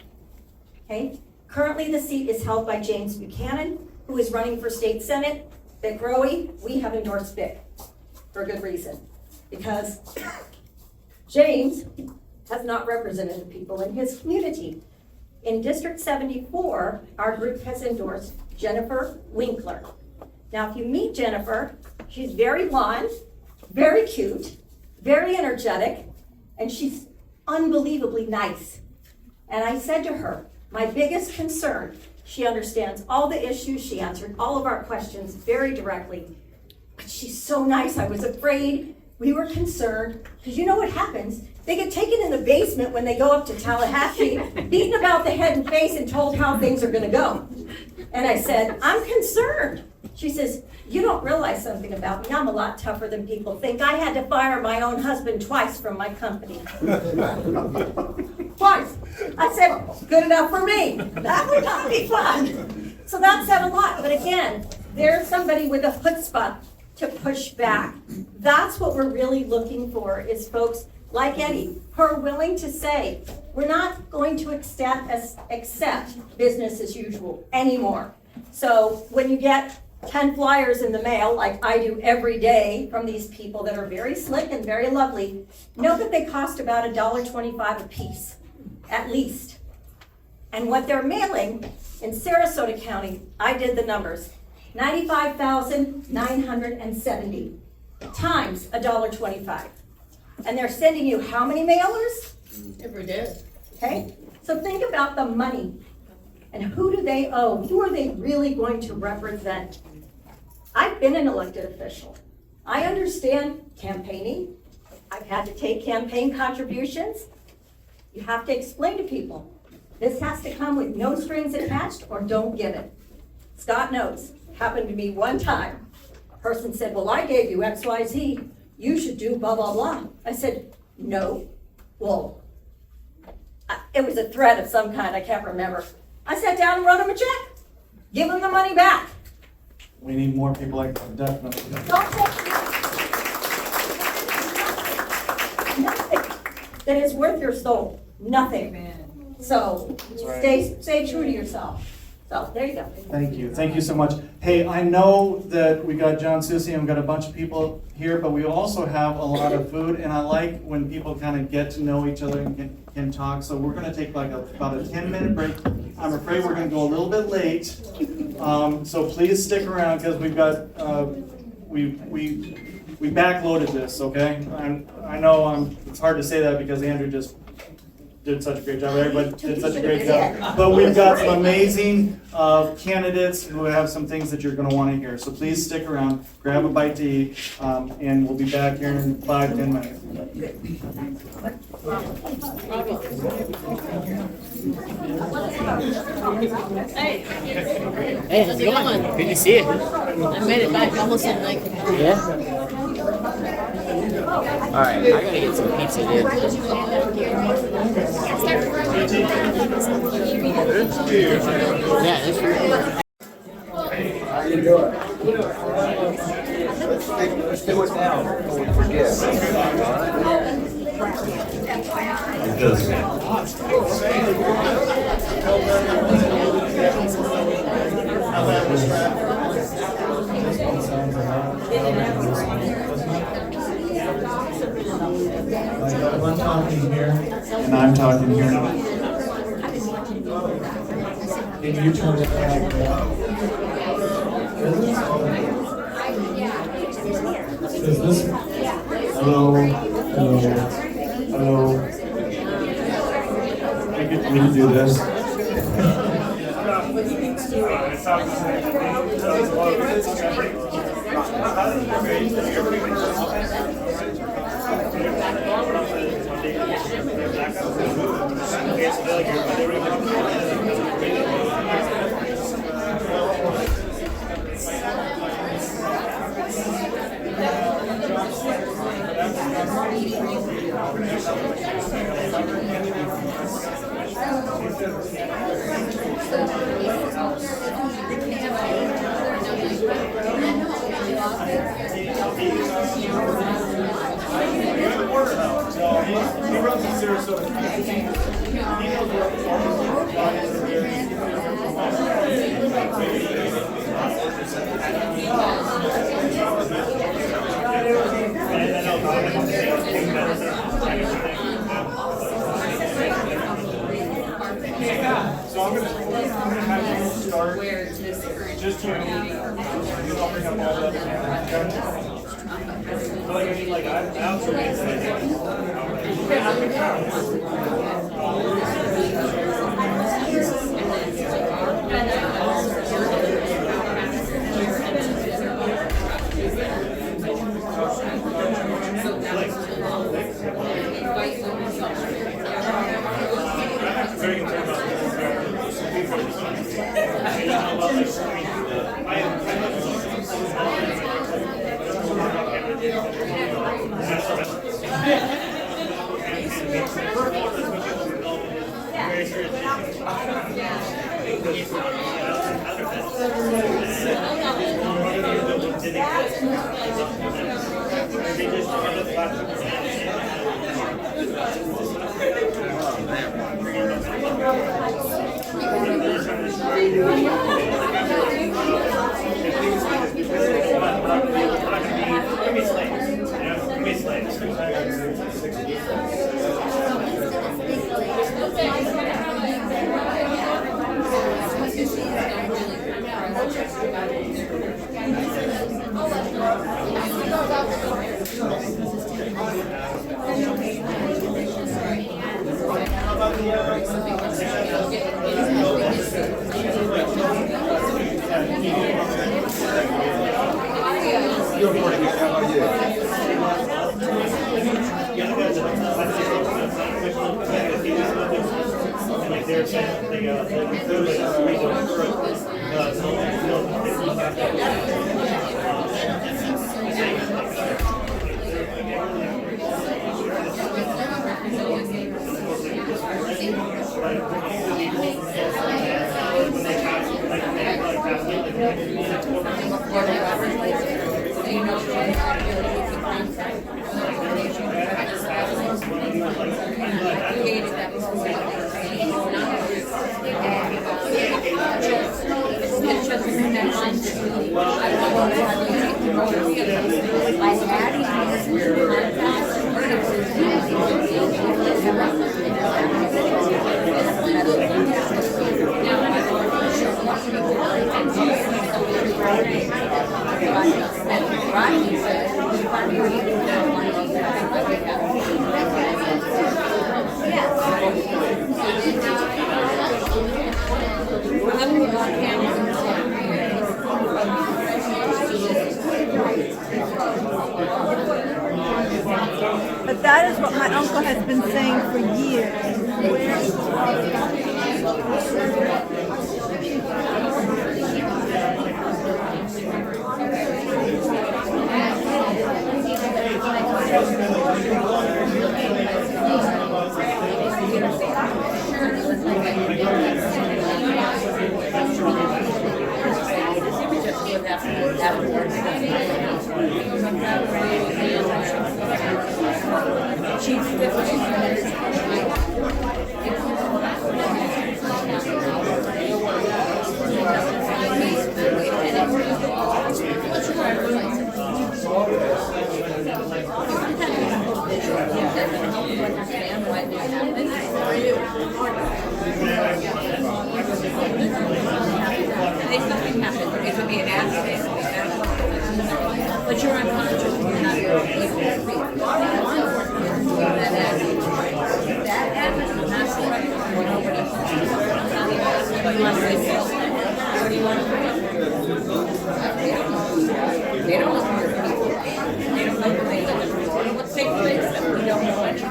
okay? Currently, the seat is held by James Buchanan, who is running for state senate. Vic Rowe, we have endorsed Vic for a good reason. Because James has not represented the people in his community. In District 74, our group has endorsed Jennifer Winkler. Now, if you meet Jennifer, she's very blonde, very cute, very energetic, and she's unbelievably nice. And I said to her, my biggest concern, she understands all the issues, she answered all of our questions very directly, but she's so nice, I was afraid, we were concerned, because you know what happens? They get taken in the basement when they go up to Tallahassee, beaten about the head and face and told how things are gonna go. And I said, I'm concerned. She says, you don't realize something about me. I'm a lot tougher than people think. I had to fire my own husband twice from my company. Twice. I said, good enough for me. That would not be fun. So that said a lot. But again, there's somebody with a chutzpah to push back. That's what we're really looking for, is folks like Eddie, who are willing to say, we're not going to accept business as usual anymore. So when you get 10 flyers in the mail, like I do every day from these people that are very slick and very lovely, know that they cost about $1.25 a piece, at least. And what they're mailing in Sarasota County, I did the numbers, 95,970 times $1.25. And they're sending you how many mailers? Every day. Okay, so think about the money. And who do they owe? Who are they really going to represent? I've been an elected official. I understand campaigning. I've had to take campaign contributions. You have to explain to people, this has to come with no strings attached or don't give it. Scott knows, happened to me one time. A person said, well, I gave you XYZ. You should do blah, blah, blah. I said, no. Well, it was a threat of some kind, I can't remember. I sat down and wrote him a check. Give him the money back. We need more people like that, definitely. Don't take nothing that is worth your soul. Nothing. So stay true to yourself. So there you go. Thank you. Thank you so much. Hey, I know that we got John Susi and we got a bunch of people here, but we also have a lot of food, and I like when people kind of get to know each other and can talk. So we're going to take like about a 10-minute break. I'm afraid we're going to go a little bit late. So please stick around because we've got, we backloaded this, okay? I know it's hard to say that because Andrew just did such a great job, everybody did such a great job. But we've got some amazing candidates who have some things that you're gonna wanna hear. So please stick around, grab a bite to eat, and we'll be back here in 5-10 minutes. Hey, how's it going? Good to see you. I made it back almost in like. Yeah? Alright, I gotta get some pizza, dude. Yeah, that's right. How you doing? Let's do it now before we forget. It does. I'm talking here, and I'm talking here. Can you turn it back? Is this? Hello? Hello? Hello? We can do this. He runs in Sarasota. So I'm gonna have you start. Just to, I'll bring up all the. like, I mean, like, I also made very concerned about But that is what my uncle has been saying for years. It could be an accident, but you're unconscious. You're not that happens, not correct. But you want to say, what do you want to do? They don't know where people. They don't know where they live in Florida. What's taking place that we don't know anything.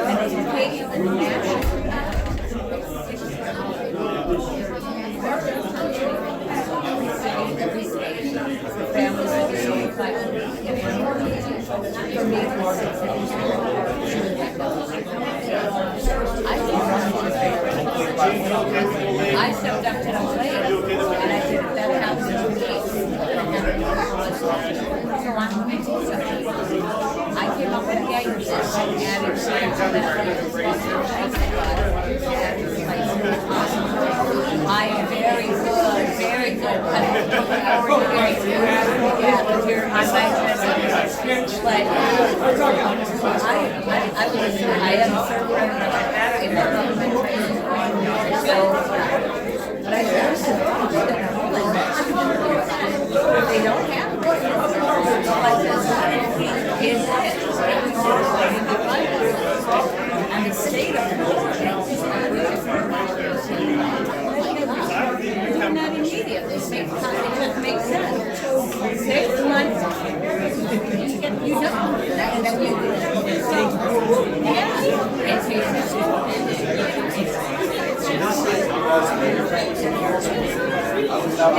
And it's taking the national. I stepped up to the plate and I said, that house is me. So I'm going to do something. I came up with a game system and added science to that. I am very good, very good. Yeah, but you're, I'm like, but I am certain in the government. So, but I noticed that they don't have like this.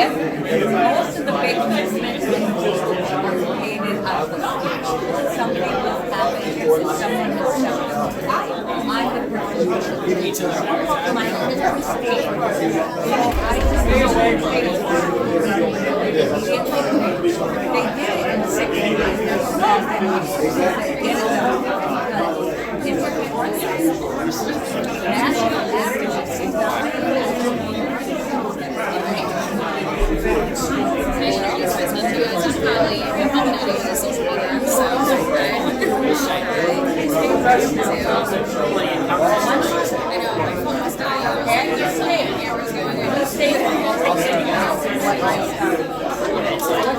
Most of the big commitments are created out of the state. Some people have it, someone has done it. I'm the person who give each other a hard time. My own state. I just feel like they did it in 6 years. National averages is not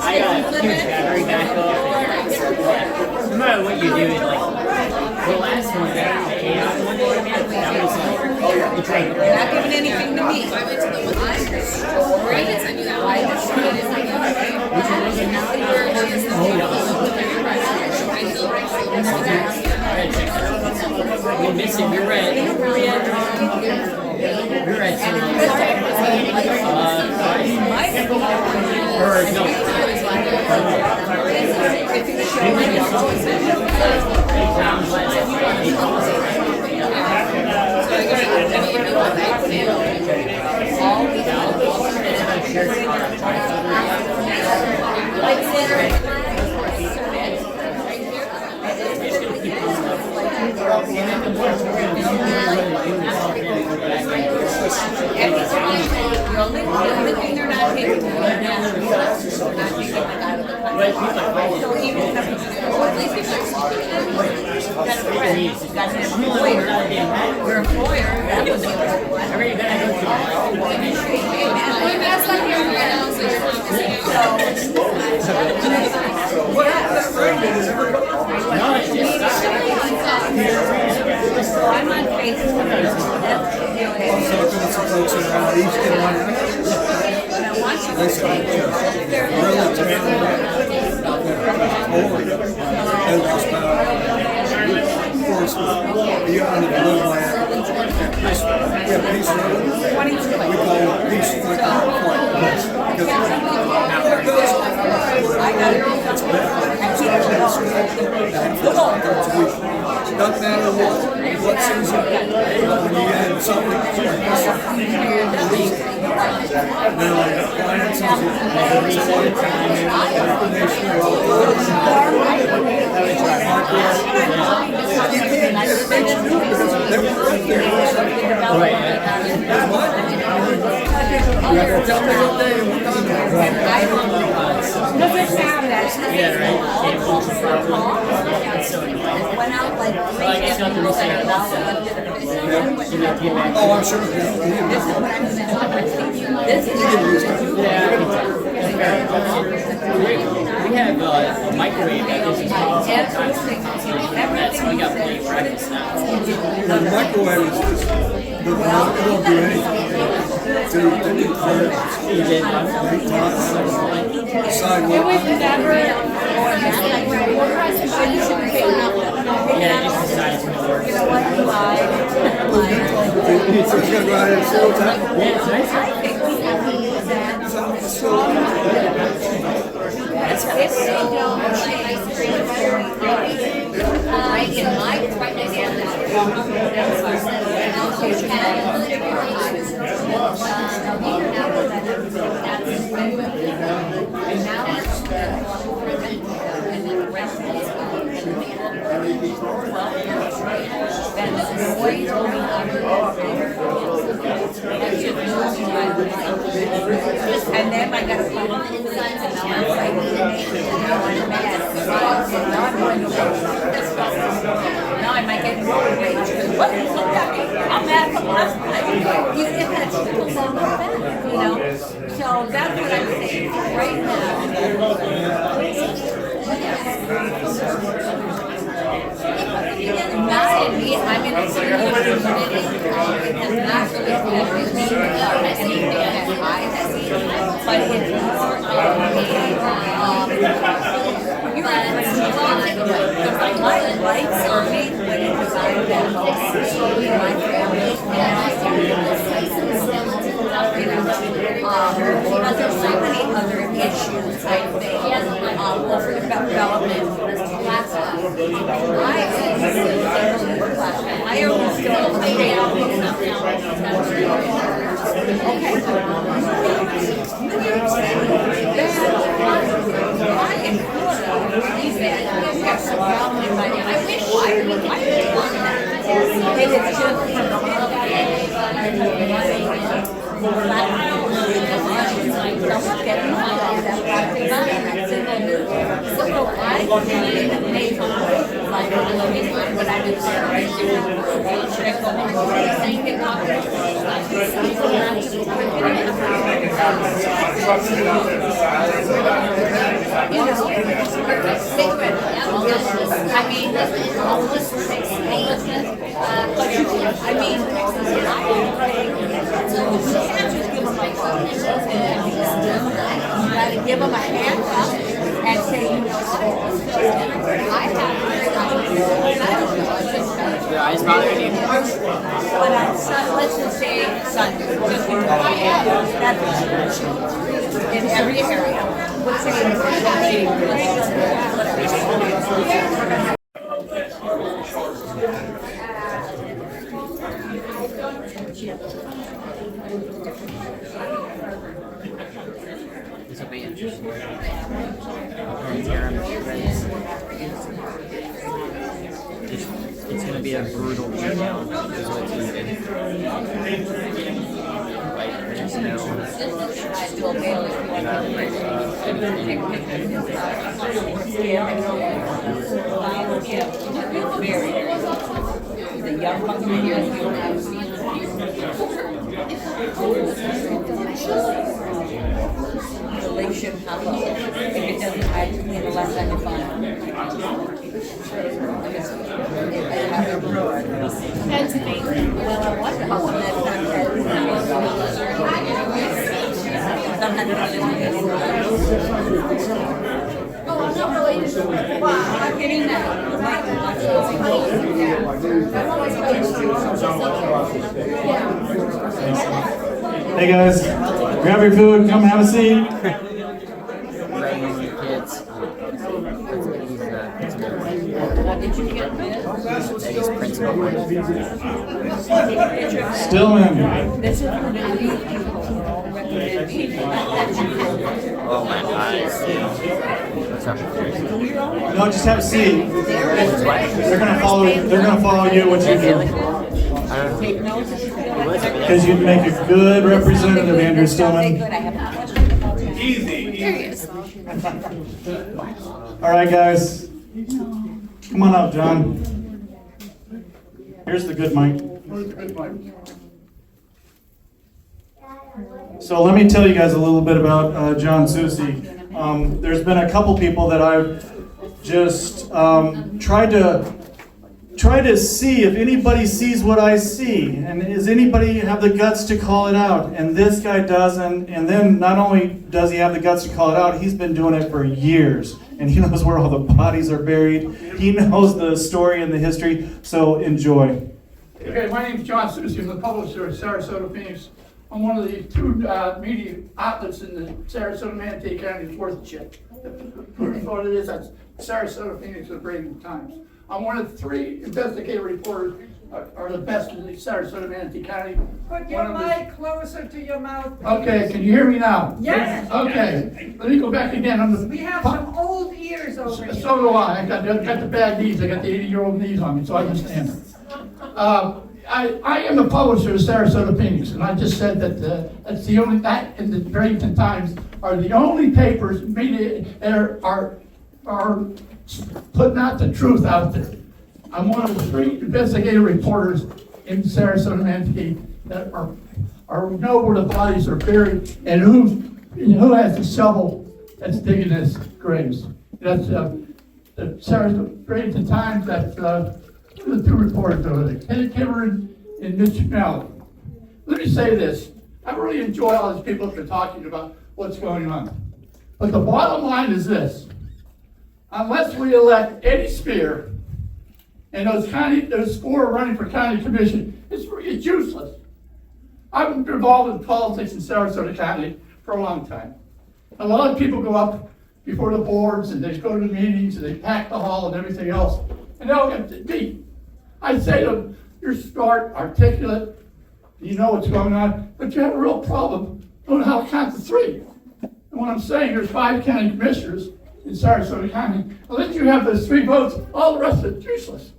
I got a huge battery backup. No matter what you do, it like the last one that was the train. You're not giving anything to me. I went to the one I knew that one. Which one was it? You're missing. You're red. You're red. Or no. The only thing they're not taking is national classes, so not taking them out of the country. So even if you've got an employer, your employer, that was your so I'm on Facebook. Doesn't matter what season, when you have something, now finances, Went out like oh, I'm sure. We have a microwave that is that's we got plenty of breakfast now. The microwave is just, it won't do anything. They do clear. You did. Yeah, it's the size of the work. You know what? You lied. It's going to go ahead and slow time. Yeah, it's nice. If they don't make ice cream very right in my, it's right next to and then I got a phone inside, and now I'm like, now I'm mad. Now I'm going to now I might get more rage. What? Look at me. I'm mad from last night. You get that trickles on the back, you know? So that's what I'm saying right now. Not in me, I'm in a certain community. It has not really everything anything that I have seen, but it's more of my lights are made when it was out of that house. My family Because there's so many other issues, I think, over development. I always still stay out. Okay. I wish I would like to want that. Maybe it's just so I can't even pay for but I do I mean, homelessness, I mean, I don't think, so you can't just give them like something. You gotta give them a hand up and say, you know, I have. Your eyes bothering you? But on let's just say Sunday, just because I have that in every area. Would say, This will be interesting. It's going to be a brutal shutdown. Is what it's going to be. Right? There's no. the young monkey relation happens. If it doesn't, I need a less than a fine. Well, I wonder how come that's not Oh, I'm not related to well, I'm getting that. Hey guys, grab your food, come have a seat. Raising your kids. Did you get this? He's principal. Stillman. This is for the new people who all recommend people. Oh my eyes. What's up? No, just have a seat. They're gonna follow you what you do. Because you make a good representative, Andrew Stillman. All right, guys. Come on up, John. Here's the good mic. So let me tell you guys a little bit about John Susi. There's been a couple people that I've just tried to see if anybody sees what I see, and does anybody have the guts to call it out? And this guy doesn't. And then not only does he have the guts to call it out, he's been doing it for years, and he knows where all the bodies are buried. He knows the story and the history. So enjoy. Okay, my name is John Susi. I'm the publisher of Sarasota Phoenix. I'm one of the two media outlets in the Sarasota Manatee County Worthship. What it is, that's Sarasota Phoenix and Bradenton Times. I'm one of 3 investigative reporters, are the best in the Sarasota Manatee County. Put your mic closer to your mouth, please. Okay, can you hear me now? Yes. Okay, let me go back again. We have some old ears over here. So do I. I got the bad knees. I got the 80-year-old knees on me, so I understand. I am the publisher of Sarasota Phoenix, and I just said that that's the only, that and the Bradenton Times are the only papers media that are putting out the truth out there. I'm one of the 3 investigative reporters in Sarasota Manatee that are know where the bodies are buried and who has the shovel that's digging this graves. That's the Sarasota Bradenton Times. That's the 2 reporters over there, Kenny Kimmerer and Mitch Malley. Let me say this. I really enjoy all these people that are talking about what's going on. But the bottom line is this. Unless we elect Eddie Speir and those 4 running for county commission, it's useless. I've been involved in politics in Sarasota County for a long time. A lot of people go up before the boards and they go to the meetings and they pack the hall and everything else, and they'll get beat. I say to them, you're smart, articulate, you know what's going on, but you have a real problem knowing how to count to three. And what I'm saying, there's 5 county commissioners in Sarasota County. Unless you have those 3 votes, all the rest of it's useless.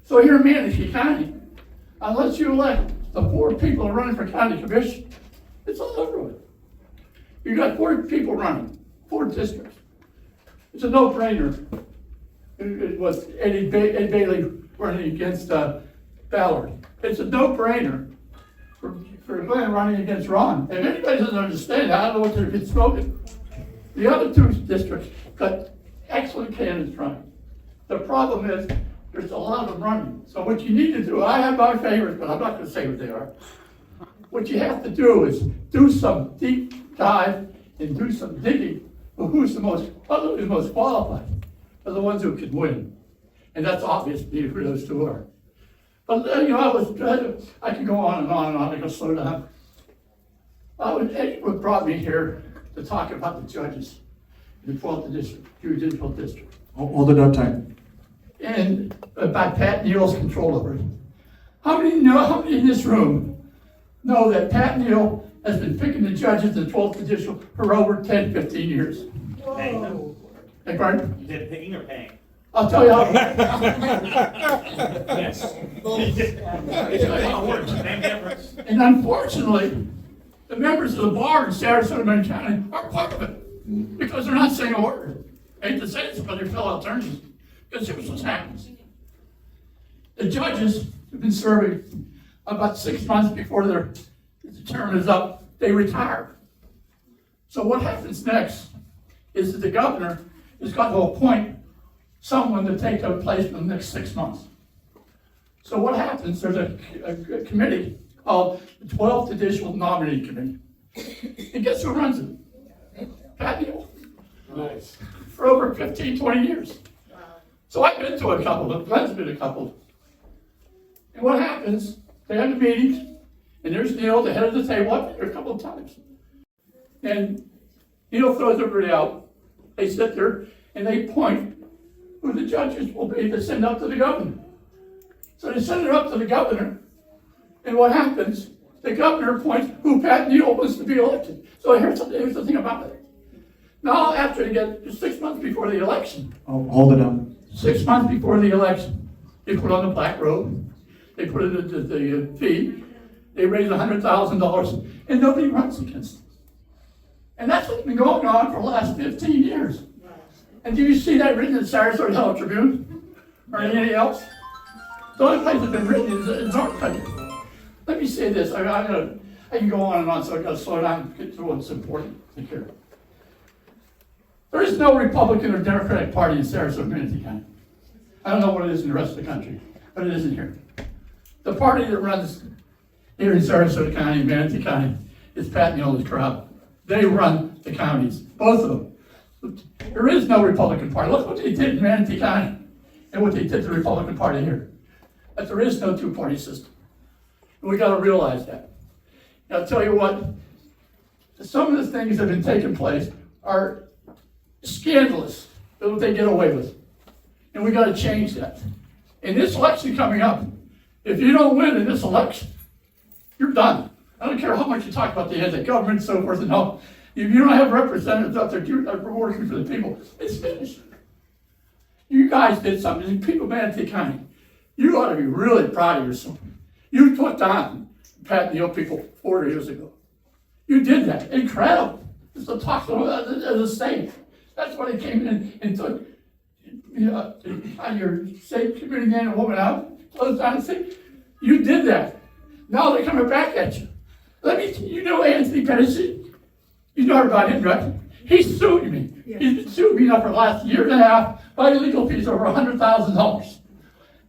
So here in Manatee County, unless you elect the 4 people running for county commission, it's all over with. You got 4 people running, 4 districts. It's a no-brainer. It was Ed Bailey running against Ballard. It's a no-brainer for Glenn running against Ron. If anybody doesn't understand, I don't know what they've been smoking. The other 2 districts got excellent candidates running. The problem is, there's a lot of them running. So what you need to do, I have my favorites, but I'm not gonna say what they are. What you have to do is do some deep dive and do some digging of who's the most qualified, are the ones who can win. And that's obvious who those 2 are. But I could go on and on and on, I can slow down. What brought me here to talk about the judges in the 12th district, judicial district. Hold it up time. And about Pat Neal's control over it. How many in this room know that Pat Neal has been picking the judges in the 12th judicial for over 10, 15 years? Paying them? Hey, pardon? You said picking or paying? I'll tell you how. Yes. It's a lot of work, same difference. And unfortunately, the members of the bar in Sarasota County are part of it because they're not saying a word. I hate to say this, but they're fellow attorneys. Because here's what happens. The judges have been serving about 6 months before their term is up, they retire. So what happens next is that the governor has got to appoint someone to take their place for the next 6 months. So what happens, there's a committee called the 12th Judicial Nominating Committee. And guess who runs it? Pat Neal. Nice. For over 15, 20 years. So I've been to a couple, Glenn's been a couple. And what happens, they have the meetings, and there's Neil, the head of the table, I've been there a couple of times. And Neil throws everybody out, they sit there, and they point who the judges will be to send up to the governor. So they send it up to the governor, and what happens, the governor appoints who Pat Neal wants to be elected. So here's the thing about it. Now, after they get 6 months before the election. Oh, hold it up. 6 months before the election, they put on the black robe, they put it into the fee, they raise $100,000, and nobody runs against them. And that's what's been going on for the last 15 years. And do you see that written in the Sarasota Herald Tribune? Or anything else? The only place it's been written is in North Country. Let me say this, I can go on and on, so I've got to slow down and get through what's important to hear. There is no Republican or Democratic Party in Sarasota, Manatee County. I don't know what it is in the rest of the country, but it isn't here. The party that runs here in Sarasota County, Manatee County, is Pat Neal's crowd. They run the counties, both of them. There is no Republican Party. Look what they did in Manatee County and what they did to the Republican Party here. But there is no 2-party system. And we got to realize that. And I'll tell you what, some of the things that have been taking place are scandalous that they get away with. And we got to change that. In this election coming up, if you don't win in this election, you're done. I don't care how much you talk about the heads of government and so forth and all. If you don't have representatives out there working for the people, it's finished. You guys did something. People of Manatee County, you ought to be really proud of yourself. You took down Pat Neal people 4 years ago. You did that. Incredible. It's the talk of the state. That's why they came in and took your state community man and woman out, closed down the state. You did that. Now they're coming back at you. You know Anthony Pettis? You know about him, right? He sued me. Yeah. He's been suing me now for the last year and a half by legal fees over $100,000.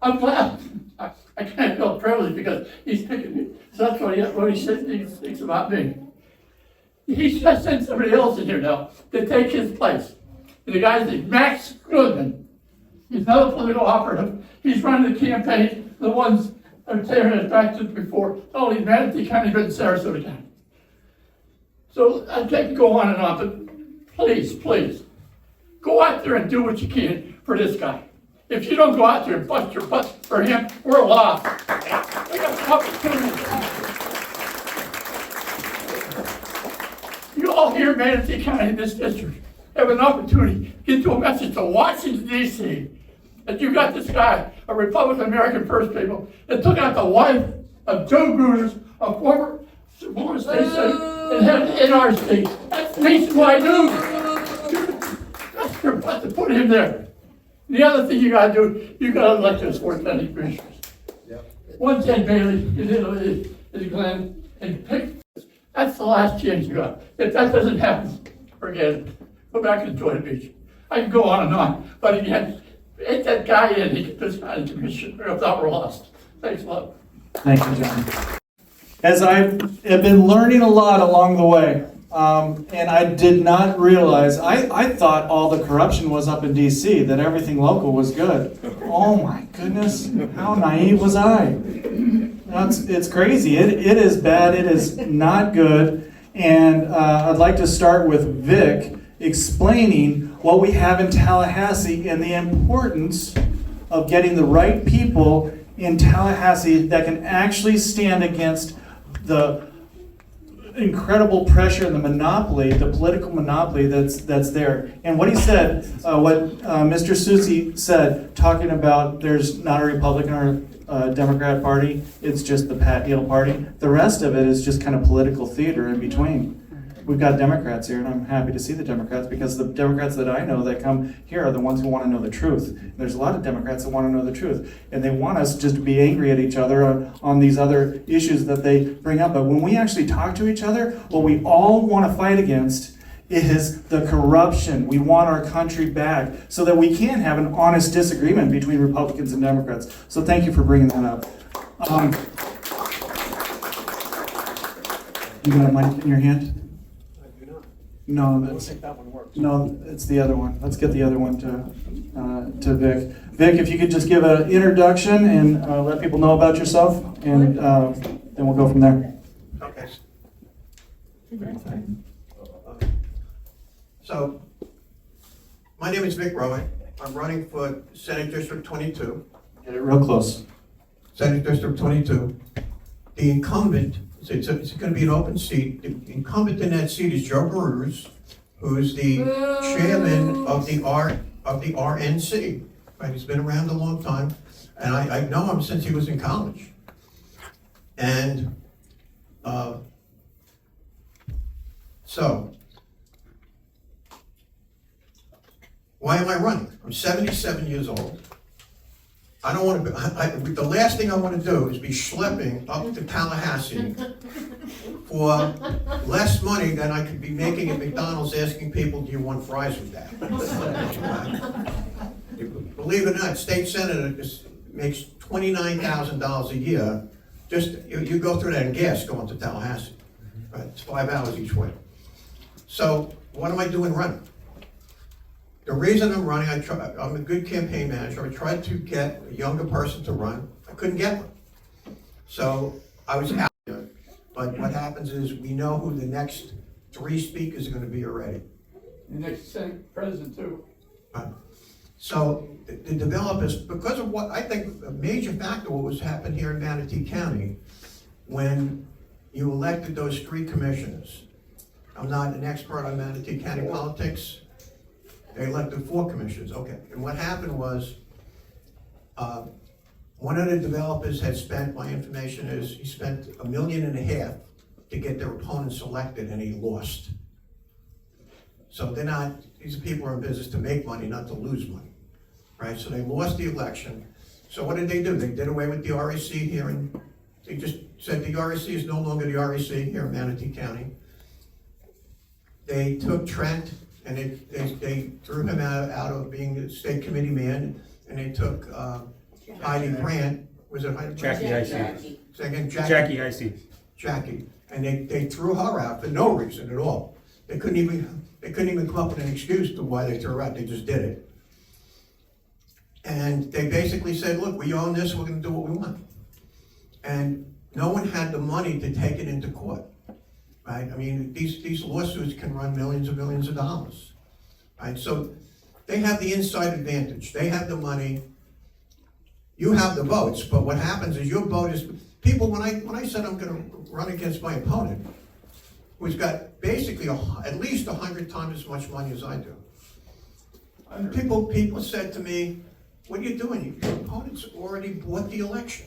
I'm glad. I can't feel privileged because he's picking me. So that's what he says, he thinks about me. He's just sent somebody else in here now to take his place. And the guy's named Max Goodman. He's another political operative. He's running the campaign, the ones I'm saying it back to before, only Manatee County, but in Sarasota County. So I can't go on and on, but please, please, go out there and do what you can for this guy. If you don't go out there and bust your butt for him, we're lost. We got an opportunity. You all here in Manatee County, in this district, have an opportunity to get to a message to Washington, D.C., that you got this guy, a Republican American First People, that took out the wife of Joe Gruders, a former state senator, and had an NRC. That's nationwide news. That's your butt to put him there. The other thing you gotta do, you gotta elect those 4 county commissioners. 110 Bailey is Glenn, and pick. That's the last chance you got. If that doesn't happen, forget it. Go back and join Beach. I can go on and on, but again, get that guy in, he gets this kind of commission, or if not, we're lost. Thanks a lot. Thank you, John. As I have been learning a lot along the way, and I did not realize, I thought all the corruption was up in DC, that everything local was good. Oh my goodness, how naive was I? It's crazy. It is bad. It is not good. And I'd like to start with Vic explaining what we have in Tallahassee and the importance of getting the right people in Tallahassee that can actually stand against the incredible pressure and the monopoly, the political monopoly that's there. And what he said, what Mr. Susi said, talking about there's not a Republican or a Democrat party, it's just the Pat Neal party. The rest of it is just kind of political theater in between. We've got Democrats here, and I'm happy to see the Democrats, because the Democrats that I know that come here are the ones who want to know the truth. There's a lot of Democrats that want to know the truth, and they want us just to be angry at each other on these other issues that they bring up. But when we actually talk to each other, what we all want to fight against is the corruption. We want our country back so that we can have an honest disagreement between Republicans and Democrats. So thank you for bringing that up. You got a mic in your hand? No, I don't think that one works. No, it's the other one. Let's get the other one to Vic. Vic, if you could just give an introduction and let people know about yourself, and then we'll go from there. Okay. So, my name is Vic Rowan. I'm running for Senate District 22. Get it real close. Senate District 22. The incumbent, it's going to be an open seat. The incumbent in that seat is Joe Gruders, who's the chairman of the RNC. Right? He's been around a long time, and I know him since he was in college. And so, why am I running? I'm 77 years old. I don't want to. The last thing I want to do is be schlepping up to Tallahassee for less money than I could be making at McDonald's, asking people, "Do you want fries with that?" Believe it or not, state senator makes $29,000 a year. Just you go through that in gas going to Tallahassee. Right? It's 5 hours each way. So what am I doing running? The reason I'm running, I'm a good campaign manager. I tried to get a younger person to run. I couldn't get one. So I was out there. But what happens is we know who the next 3 speakers are going to be already. The next Senate president too. So the developers, because of what I think a major factor what was happening here in Manatee County when you elected those 3 commissioners. I'm not an expert on Manatee County politics. They elected 4 commissioners, okay. And what happened was, one of the developers had spent, my information is, he spent $1.5 million to get their opponent selected, and he lost. So they're not, these people are in business to make money, not to lose money, right? So they lost the election. So what did? They did away with the REC here, and they just said the REC is no longer the REC here in Manatee County. They took Trent, and they threw him out of being the state committee man, and they took Heidi Brandt. Was it Heidi Brandt? Jackie. Second, Jackie Heisey. Jackie, and they threw her out for no reason at all. They couldn't even come up with an excuse to why they threw her out. They just did it, and they basically said, "Look, we own this. We're going to do what we want." and no one had the money to take it into court, right? I mean, these lawsuits can run millions and millions of dollars, right? So they have the inside advantage. They have the money. You have the votes, but what happens is your vote is, people, when I said I'm gonna run against my opponent, who's got basically at least 100 times as much money as I do. And people said to me, what are you doing? Your opponent's already bought the election.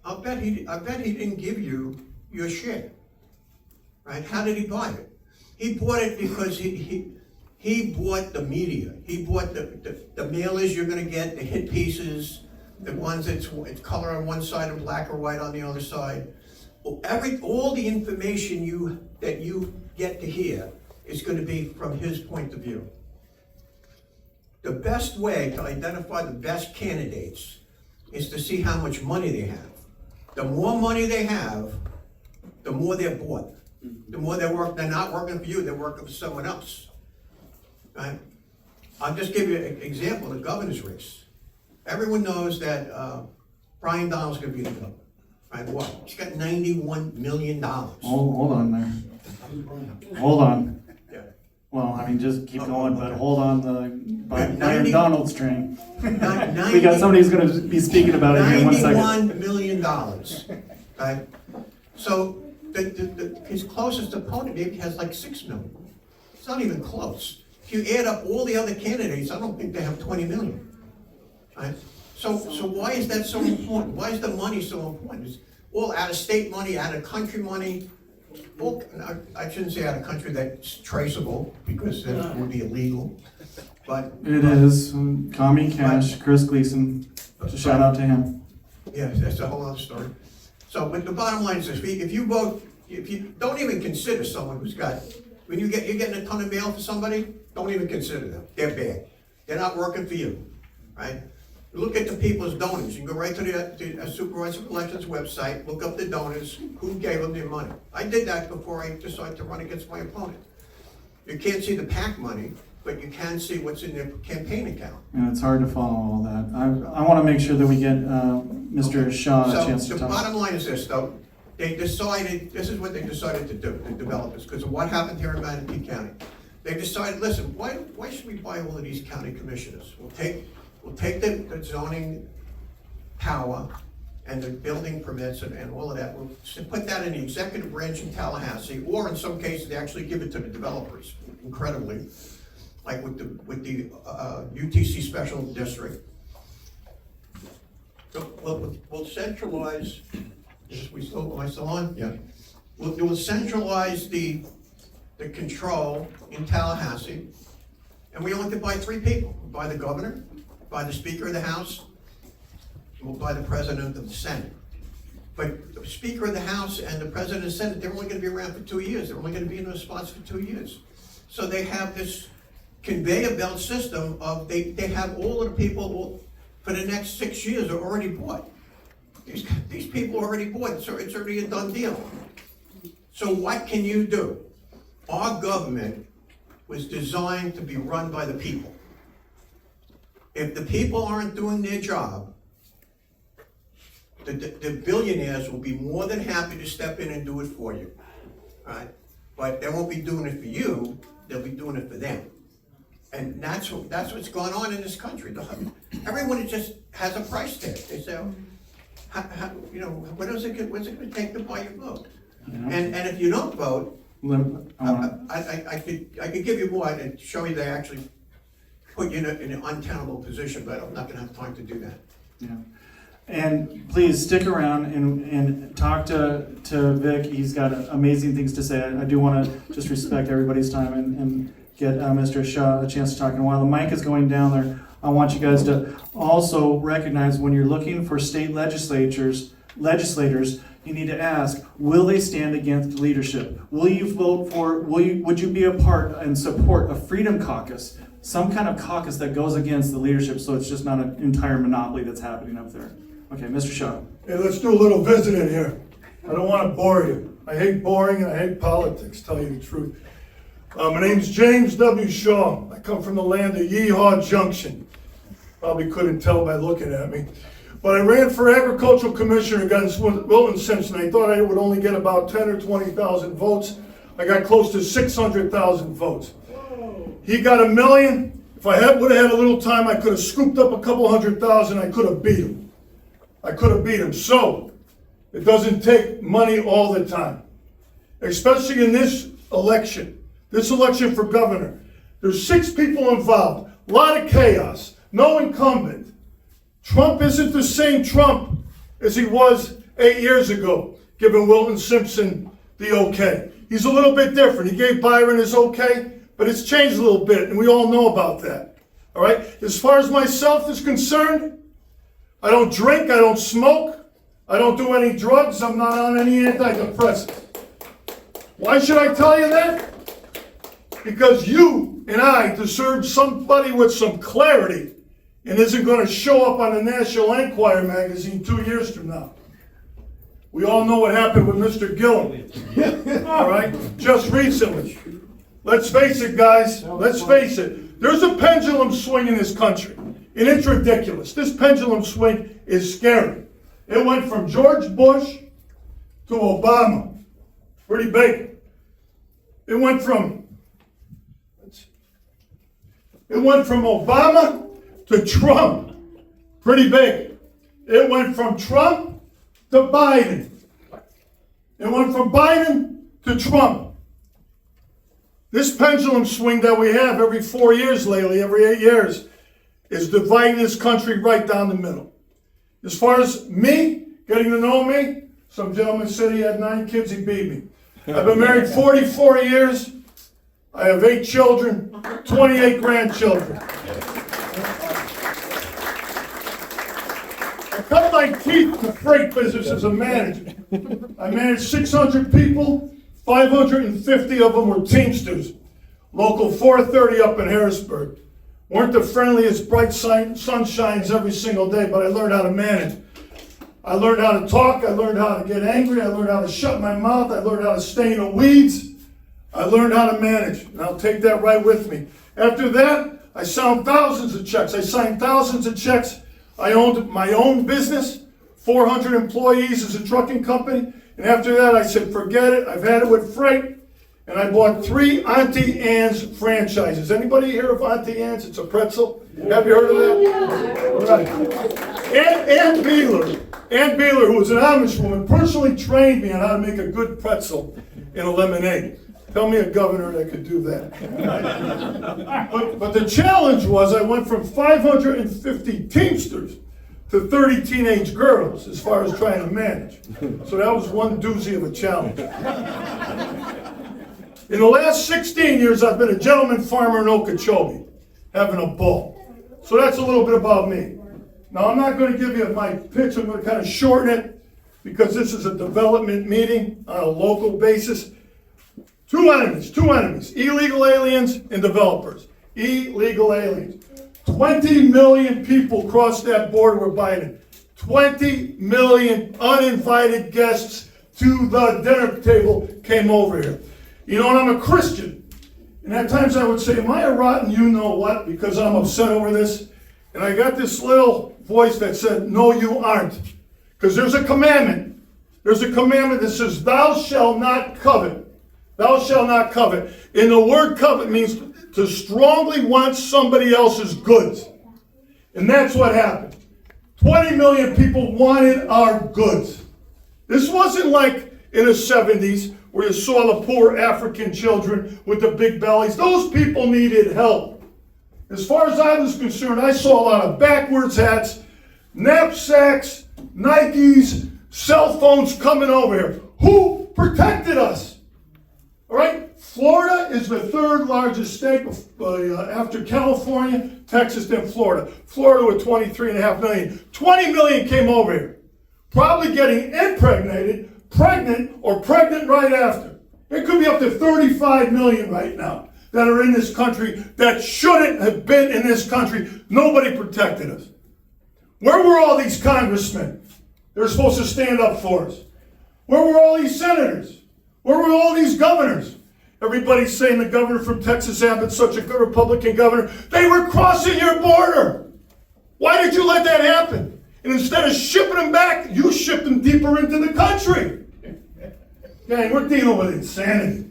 I bet he didn't give you your share, right? How did he buy it? He bought it because he bought the media. He bought the mailers you're gonna get, the hit pieces, the ones it's color on one side and black or white on the other side. All the information that you get to hear is gonna be from his point of view. The best way to identify the best candidates is to see how much money they have. The more money they have, the more they're bought. The more they're not working for you, they're working for someone else, right? I'll just give you an example, the governor's race. Everyone knows that Brian Donald's gonna be the governor, right? What? He's got $91 million. Hold on there. Hold on. Yeah. Well, I mean, just keep going, but hold on the Byron 90 Donald's train. 90 We got somebody who's gonna be speaking about it here in 1 second. $91 million, right? So his closest opponent maybe has like 6 million. It's not even close. If you add up all the other candidates, I don't think they have 20 million, right? So why is that so important? Why is the money so important? It's all out-of-state money, out-of-country money. Well, I shouldn't say out-of-country that's traceable, because that would be illegal, but. It is. Commie Cash, Chris Gleason, shout out to him. Yeah, that's a whole other story. So, but the bottom line is this: if you vote, if you don't even consider someone who's got, when you're getting a ton of mail for somebody, don't even consider them. They're bad. They're not working for you, right? Look at the people's donors. You can go right to the Supervisor of Elections website, look up the donors, who gave them their money. I did that before I decided to run against my opponent. You can't see the PAC money, but you can see what's in their campaign account. And it's hard to follow all that. I want to make sure that we get Mr. Shaw a chance to So the talk. bottom line is this, though. This is what they decided to do, the developers, because of what happened here in Manatee County. They decided, listen, why should we buy all of these county commissioners? We'll take the zoning power and the building permits and all of that. We'll put that in the executive branch in Tallahassee, or in some cases, they actually give it to the developers, incredibly, like with the UTC Special District. So we'll centralize. Am I still on? Yeah. We'll centralize the control in Tallahassee, and we only have to buy 3 people. We'll buy the governor, by the Speaker of the House, and we'll buy the President of the Senate. But the Speaker of the House and the President of the Senate, they're only gonna be around for 2 years. They're only gonna be in those spots for 2 years. So they have this conveyor belt system of, they have all of the people for the next 6 years are already bought. These people are already bought, so it's already a done deal. So what can you do? Our government was designed to be run by the people. If the people aren't doing their job, the billionaires will be more than happy to step in and do it for you, right? But they won't be doing it for you, they'll be doing it for them. And that's what's going on in this country. Everyone just has a price tag. They say, what's it going to take to buy your vote? Yeah. And if you don't vote, I could give you more and show you they actually put you in an untenable position, but I'm not going to have time to do that. Yeah. And please stick around and talk to Vic. He's got amazing things to say. I do want to just respect everybody's time and get Mr. Shaw a chance to talk. And while the mic is going down there, I want you guys to also recognize when you're looking for state legislators, you need to ask, will they stand against leadership? Will you vote for, would you be a part and support a freedom caucus? Some kind of caucus that goes against the leadership, so it's just not an entire monopoly that's happening up there. Okay, Mr. Shaw. Hey, let's do a little visiting here. I don't want to bore you. I hate boring and I hate politics, tell you the truth. My name's James W. Shaw. I come from the land of Yeehaw Junction. Probably couldn't tell by looking at me. but I ran for agricultural commissioner against Wilton Simpson. I thought I would only get about 10 or 20,000 votes. I got close to 600,000 votes. He got 1 million. If I would have had a little time, I could have scooped up a couple 100,000. I could have beat him. So, it doesn't take money all the time. Especially in this election for governor. There's 6 people involved. A lot of chaos. No incumbent. Trump isn't the same Trump as he was 8 years ago, giving Wilton Simpson the okay. He's a little bit different. He gave Byron his okay, but it's changed a little bit, and we all know about that. All right? As far as myself is concerned, I don't drink, I don't smoke, I don't do any drugs, I'm not on any antidepressants. Why should I tell you that? Because you and I deserve somebody with some clarity and isn't going to show up on the National Enquirer magazine 2 years from now. We all know what happened with Mr. Gillum. All right? Just recently. Let's face it, guys. Let's face it. There's a pendulum swing in this country. And it's ridiculous. This pendulum swing is scary. It went from George Bush to Obama. Pretty big. It went from Obama to Trump. Pretty big. It went from Trump to Biden. It went from Biden to Trump. This pendulum swing that we have every 4 years lately, every 8 years, is dividing this country right down the middle. As far as me, getting to know me, some gentleman said he had 9 kids, he beat me. I've been married 44 years. I have 8 children, 28 grandchildren. I cut my teeth in the freight business as a manager. I managed 600 people, 550 of them were Teamsters. Local 430 up in Harrisburg. Weren't the friendliest bright sunshines every single day, but I learned how to manage. I learned how to talk, I learned how to get angry, I learned how to shut my mouth, I learned how to stay in the weeds. I learned how to manage, and I'll take that right with me. After that, I signed thousands of checks. I owned my own business, 400 employees as a trucking company. And after that, I said, forget it. I've had it with freight. And I bought 3 Auntie Anne's franchises. Anybody hear of Auntie Anne's? It's a pretzel. Have you heard of that? Yeah. Right. Ann Beeler, who was an Amish woman, personally trained me on how to make a good pretzel in a lemonade. Tell me a governor that could do that. But the challenge was I went from 550 Teamsters to 30 teenage girls as far as trying to manage. So that was one doozy of a challenge. In the last 16 years, I've been a gentleman farmer in Okeechobee, having a ball. So that's a little bit about me. Now, I'm not going to give you my pitch. I'm going to kind of shorten it because this is a development meeting on a local basis. Two enemies, illegal aliens and developers. Illegal aliens. 20 million people crossed that border with Biden. 20 million uninvited guests to the dinner table came over here. You know, and I'm a Christian. And at times I would say, am I a rotten you-know-what? Because I'm upset over this. And I got this little voice that said, no, you aren't. Because there's a commandment. There's a commandment that says, thou shalt not covet. Thou shalt not covet. And the word covet means to strongly want somebody else's goods. And that's what happened. 20 million people wanted our goods. This wasn't like in the 70s where you saw the poor African children with the big bellies. Those people needed help. As far as I was concerned, I saw a lot of backwards hats, knapsacks, Nikes, cell phones coming over here. Who protected us? All right? Florida is the 3rd largest state after California, Texas, then Florida. Florida with 23.5 million. 20 million came over here. Probably getting impregnated, pregnant, or pregnant right after. It could be up to 35 million right now that are in this country that shouldn't have been in this country. Nobody protected us. Where were all these congressmen? They're supposed to stand up for us. Where were all these senators? Where were all these governors? Everybody's saying the governor from Texas Abbott's such a good Republican governor. They were crossing your border. Why did you let that happen? And instead of shipping them back, you ship them deeper into the country. Gang, we're dealing with insanity.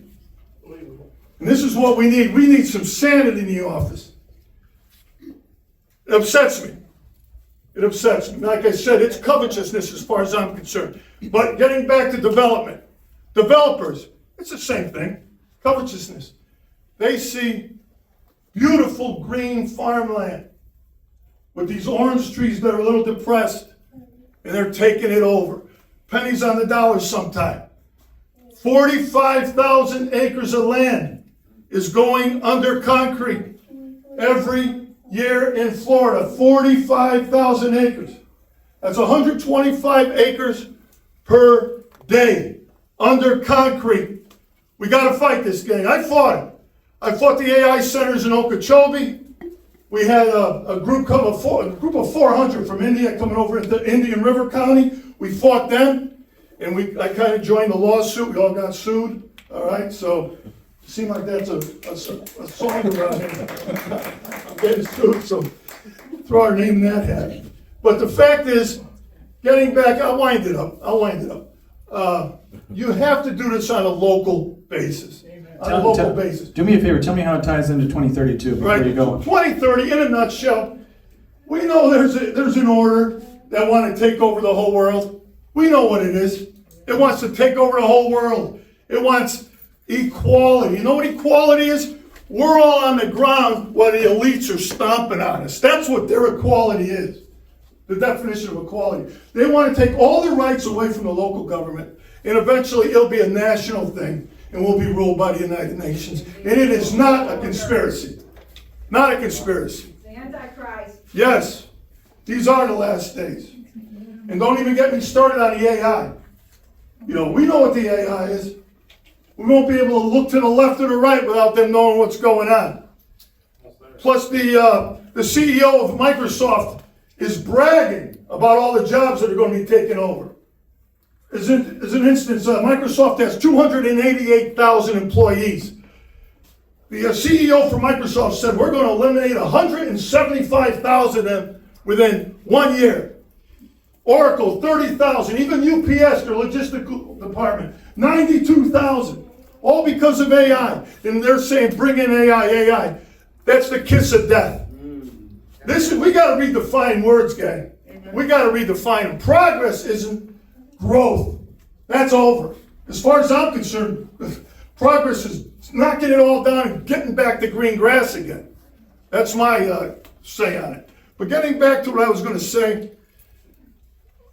And this is what we need. We need some sanity in the office. It upsets me. It upsets me. Like I said, it's covetousness as far as I'm concerned. But getting back to development, developers, it's the same thing. Covetousness. They see beautiful green farmland with these orange trees that are a little depressed, and they're taking it over. Pennies on the dollar sometime. 45,000 acres of land is going under concrete every year in Florida. 45,000 acres. That's 125 acres per day under concrete. We got to fight this gang. I fought it. I fought the AI centers in Okeechobee. We had a group of 400 from India coming over into Indian River County. We fought them, and I kind of joined the lawsuit. We all got sued. All right, so it seemed like that's a song around here. Getting sued, so throw our name in that hat. But the fact is, getting back, I'll wind it up. You have to do this on a local basis. Do me a favor, tell me how it ties into 2032 before you go. 2030, in a nutshell, we know there's an order that wants to take over the whole world. We know what it is. It wants to take over the whole world. It wants equality. You know what equality is? We're all on the ground while the elites are stomping on us. That's what their equality is. The definition of equality. They want to take all the rights away from the local government, and eventually it'll be a national thing, and we'll be ruled by the United Nations. And it is not a conspiracy. Not a conspiracy. The Antichrist. Yes, these are the last days. And don't even get me started on the AI. You know, we know what the AI is. We won't be able to look to the left or the right without them knowing what's going on. Plus, the CEO of Microsoft is bragging about all the jobs that are going to be taken over. As an instance, Microsoft has 288,000 employees. The CEO for Microsoft said, we're going to eliminate 175,000 of them within 1 year. Oracle, 30,000. Even UPS, their logistical department, 92,000. All because of AI. And they're saying, bring in AI. That's the kiss of death. We got to redefine words, gang. We got to redefine them. Progress isn't growth. That's over. As far as I'm concerned, progress is knocking it all down and getting back to green grass again. That's my say on it. But getting back to what I was going to say,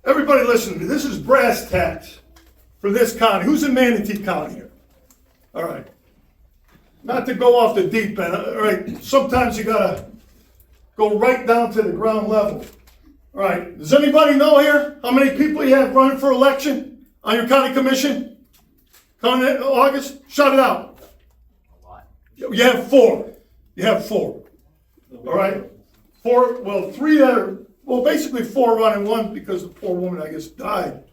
everybody listen to me. This is brass tacks for this county. Who's in Manatee County here? All right. Not to go off the deep end. All right. Sometimes you got to go right down to the ground level. All right. Does anybody know here how many people you have running for election on your county commission? Coming in August? Shout it out. A lot. You have 4. You have 4. All right. 4, well, 3 that are, well, basically 4 running, 1 because the poor woman, I guess, died.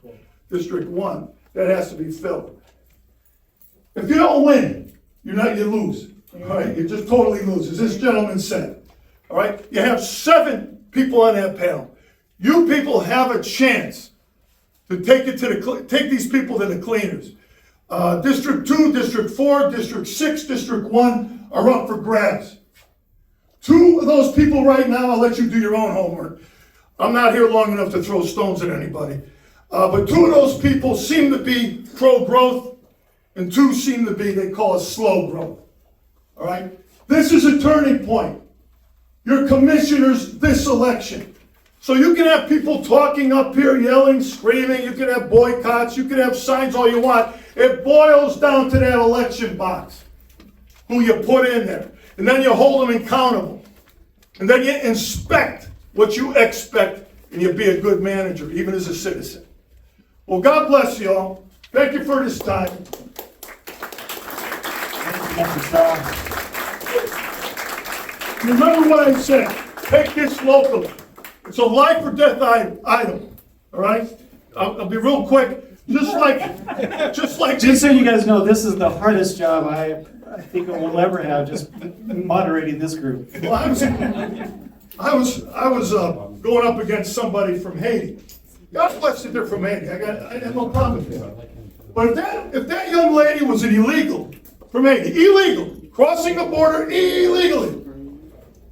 District 1. That has to be filled. If you don't win, you lose. All right. You just totally lose, as this gentleman said. All right. You have 7 people on that panel. You people have a chance to take these people to the cleaners. District 2, District 4, District 6, District 1 are up for grabs. 2 of those people right now, I'll let you do your own homework. I'm not here long enough to throw stones at anybody. But 2 of those people seem to be pro-growth, and 2 seem to be, they call it slow growth. All right? This is a turning point. Your commissioners this election. So you can have people talking up here, yelling, screaming, you can have boycotts, you can have signs all you want. It boils down to that election box, who you put in there. And then you hold them accountable. And then you inspect what you expect, and you be a good manager, even as a citizen. Well, God bless you all. Thank you for this time. Remember what I said. Take this locally. It's a life or death item. All right? I'll be real quick. Just so you guys know, this is the hardest job I think we'll ever have, just moderating this group. Well, I was going up against somebody from Haiti. God bless that they're from Haiti. I have no problem with that. But if that young lady was an illegal from Haiti, illegal, crossing the border illegally,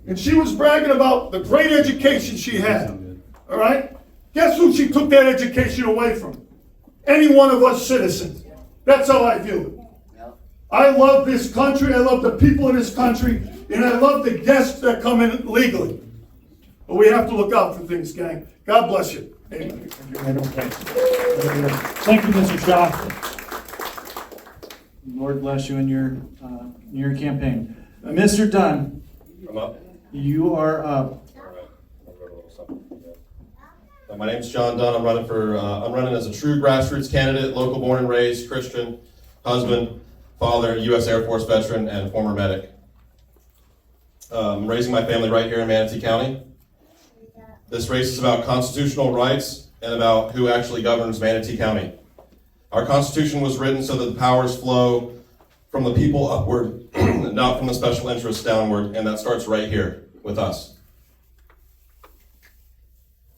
and she was bragging about the great education she had, all right? Guess who she took that education away from? Any one of us citizens. That's how I view it. I love this country, I love the people in this country, and I love the guests that come in legally. But we have to look out for things, gang. God bless you. Amen. Thank you, Mr. Shaw. Lord bless you in your campaign. Mr. Dunn, I'm up. you are up. My name's John Dunn. I'm running as a true grassroots candidate, local born and raised, Christian, husband, father, U.S. Air Force veteran, and former medic. I'm raising my family right here in Manatee County. This race is about constitutional rights and about who actually governs Manatee County. Our Constitution was written so that the powers flow from the people upward, not from the special interests downward, and that starts right here with us.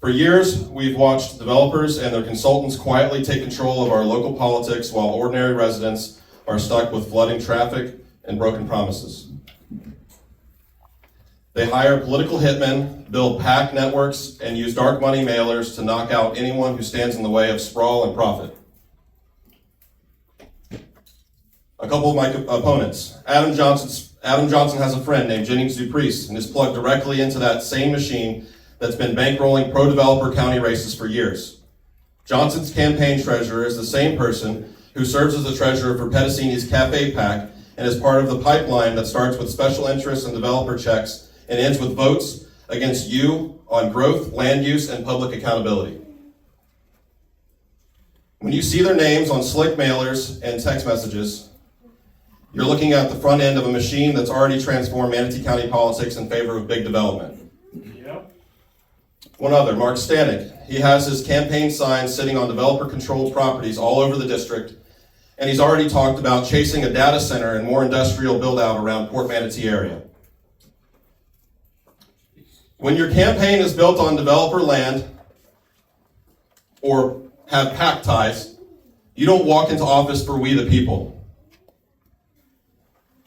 For years, we've watched developers and their consultants quietly take control of our local politics while ordinary residents are stuck with flooding traffic and broken promises. They hire political hitmen, build PAC networks, and use dark money mailers to knock out anyone who stands in the way of sprawl and profit. A couple of my opponents. Adam Johnson has a friend named Jennings Dupriest and is plugged directly into that same machine that's been bankrolling pro-developer county races for years. Johnson's campaign treasurer is the same person who serves as the treasurer for Pedicini's Cafe PAC and is part of the pipeline that starts with special interests and developer checks and ends with votes against you on growth, land use, and public accountability. When you see their names on slick mailers and text messages, you're looking at the front end of a machine that's already transformed Manatee County politics in favor of big development. One other, Mark Stanek. He has his campaign signs sitting on developer-controlled properties all over the district, and he's already talked about chasing a data center and more industrial build-out around Port Manatee area. When your campaign is built on developer land or have PAC ties, you don't walk into office for we the people.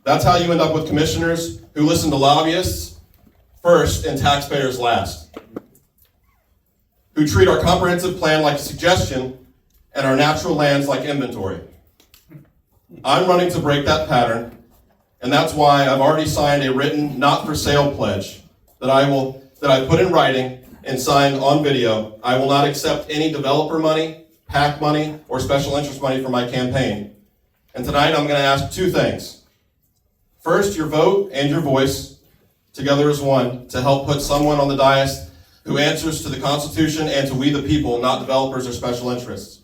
That's how you end up with commissioners who listen to lobbyists first and taxpayers last, who treat our comprehensive plan like a suggestion and our natural lands like inventory. I'm running to break that pattern, and that's why I've already signed a written not-for-sale pledge that I put in writing and signed on video. I will not accept any developer money, PAC money, or special interest money for my campaign. And tonight I'm going to ask two things. First, your vote and your voice, together as one, to help put someone on the dais who answers to the Constitution and to we the people, not developers or special interests.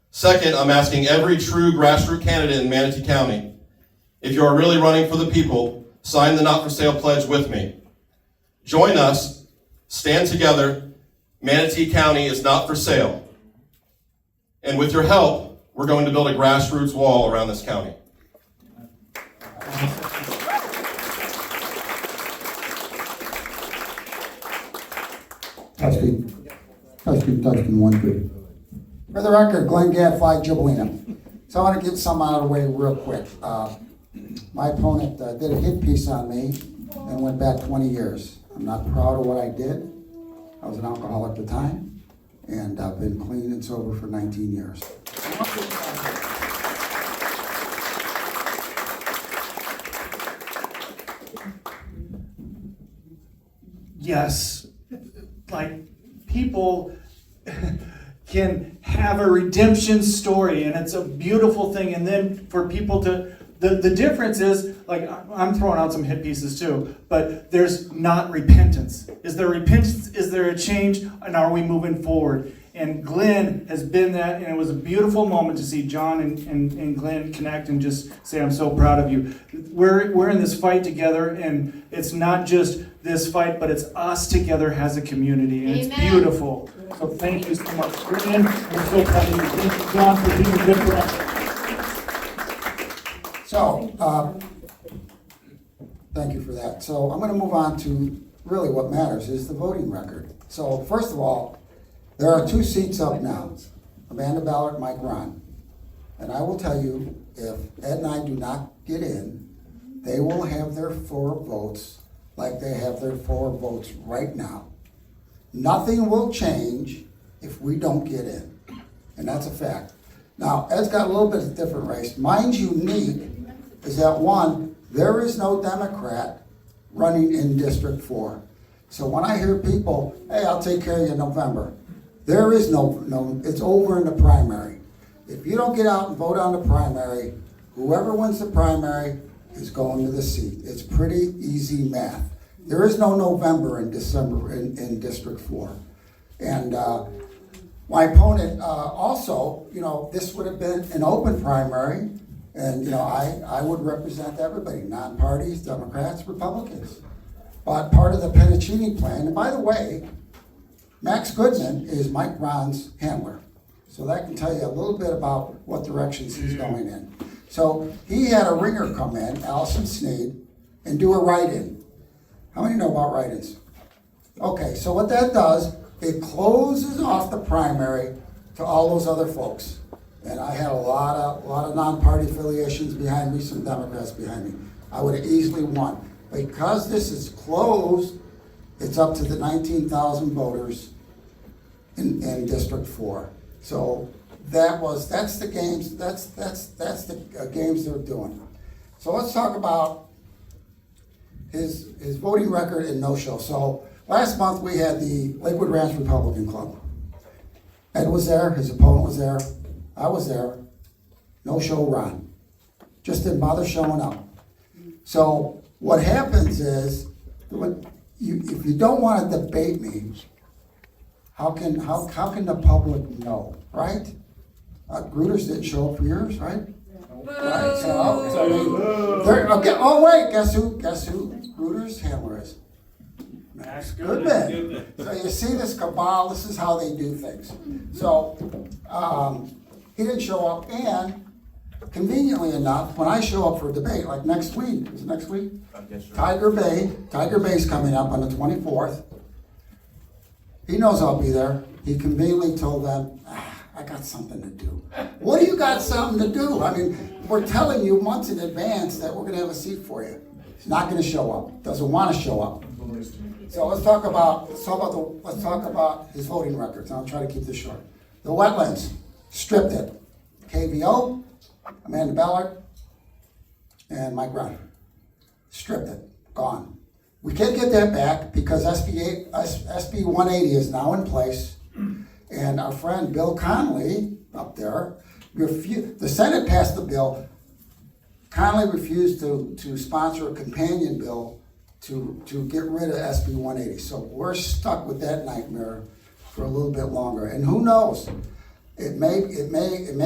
Second, I'm asking every true grassroots candidate in Manatee County, if you are really running for the people, sign the not-for-sale pledge with me. Join us, stand together, Manatee County is not for sale. And with your help, we're going to build a grassroots wall around this county. Testing, 1, 2. For the record, Glenn Gadfly, Jubileena. So I want to get some out of the way real quick. My opponent did a hit piece on me and went back 20 years. I'm not proud of what I did. I was an alcoholic at the time, and I've been clean and sober for 19 years. Yes, like people can have a redemption story, and it's a beautiful thing. And then for people to, the difference is, like, I'm throwing out some hit pieces too, but there's not repentance. Is there repentance? Is there a change? And are we moving forward? And Glenn has been that, and it was a beautiful moment to see John and Glenn connect and just say, I'm so proud of you. We're in this fight together, and it's not just this fight, but it's us together as a community, and It's beautiful. So thank you so much, Glenn. I'm so proud of you. Thank you, John, for being a good friend. So, thank you for that. So I'm going to move on to really what matters is the voting record. So first of all, there are 2 seats up now, Amanda Ballard, Mike Ron. And I will tell you, if Ed and I do not get in, they will have their 4 votes like they have their 4 votes right now. Nothing will change if we don't get in, and that's a fact. Now, Ed's got a little bit of a different race. Mine's unique is that, one, there is no Democrat running in District 4. So when I hear people, hey, I'll take care of you in November, there is no, it's over in the primary. If you don't get out and vote on the primary, whoever wins the primary is going to the seat. It's pretty easy math. There is no November and December in District 4. And my opponent also, this would have been an open primary, and I would represent everybody, non-parties, Democrats, Republicans. But part of the Pedicini plan, and by the way, Max Goodman is Mike Ron's handler. So that can tell you a little bit about what directions he's going in. So he had a ringer come in, Allison Sneed, and do a write-in. How many know about write-ins? Okay, so what that does, it closes off the primary to all those other folks. And I had a lot of non-party affiliations behind me, some Democrats behind me. I would have easily won. Because this is closed, it's up to the 19,000 voters in District 4. So that's the games, that's the games they're doing. So let's talk about his voting record and no-show. So last month we had the Lakewood Ranch Republican Club. Ed was there, his opponent was there, I was there, no-show Ron. Just didn't bother showing up. So what happens is, if you don't want to debate me, how can the public know, right? Gruters didn't show up for years, right? Right. So, okay. Oh wait, guess who Gruters' handler is? Max Goodman. So you see this cabal. This is how they do things. So he didn't show up, and conveniently enough, when I show up for a debate, like next week, is it next week? Yes, sir. Tiger Bay's coming up on the 24th. He knows I'll be there. He conveniently told them, I got something to do. What do you got something to do? I mean, we're telling you months in advance that we're gonna have a seat for you. He's not gonna show up, doesn't wanna show up. So let's talk about his voting records. I'll try to keep this short. The wetlands, stripped it. KVO, Amanda Ballard, and Mike Ron. Stripped it, gone. We can't get that back because SB 180 is now in place, and our friend Bill Connolly up there, the Senate passed the bill. Connolly refused to sponsor a companion bill to get rid of SB 180. So we're stuck with that nightmare for a little bit longer. And who knows? It may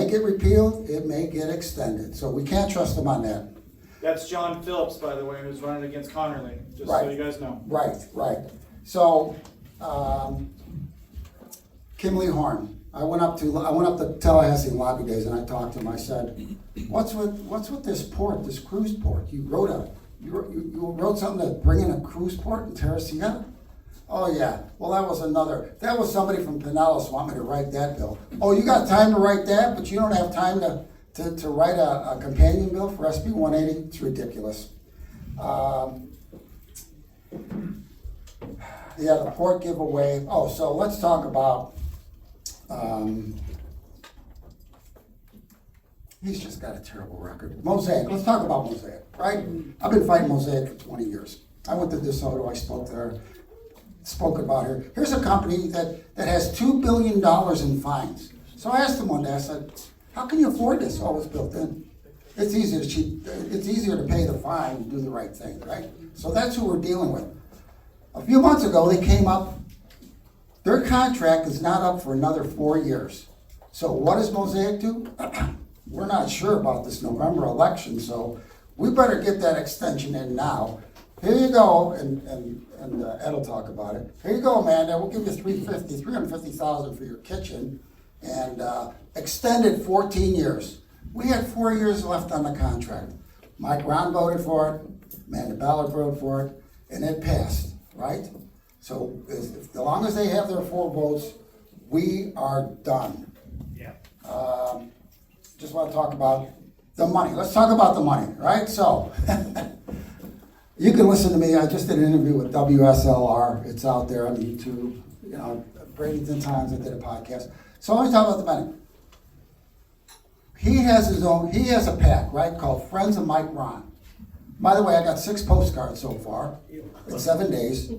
get repealed, it may get extended. So we can't trust them on that. That's John Phillips, by the way, who's running against Connerly, just Right. so you guys know. Right. So, Kim Lee Horn, I went up to Tallahassee Lobby Days and I talked to him. I said, what's with this port, this cruise port? You wrote something to bring in a cruise port in Teresita? Oh yeah, well that was somebody from Pinellas wanted me to write that bill. Oh, you got time to write that, but you don't have time to write a companion bill for SB 180? It's ridiculous. The port giveaway. Oh, so let's talk about, he's just got a terrible record. Mosaic, let's talk about Mosaic, right? I've been fighting Mosaic for 20 years. I went to DeSoto, I spoke there, spoke about her. Here's a company that has $2 billion in fines. So I asked him one day, I said, how can you afford this? Oh, it's built in. It's easier to pay the fine and do the right thing, right? So that's who we're dealing with. A few months ago, they came up, their contract is not up for another 4 years. So what does Mosaic do? We're not sure about this November election, so we better get that extension in now. Here you go, and Ed will talk about it. Here you go, Amanda, we'll give you $350,000 for your kitchen, and extended 14 years. We had 4 years left on the contract. Mike Ron voted for it, Amanda Ballard voted for it, and it passed. right? So as long as they have their 4 votes, we are done. Yeah. Just want to talk about the money. Let's talk about the money, right? So, you can listen to me. I just did an interview with WSLR. It's out there on YouTube. You know, Bradenton Times, I did a podcast. So let me talk about the money. He has a PAC, right, called Friends of Mike Ron. By the way, I got 6 postcards so far in 7 days.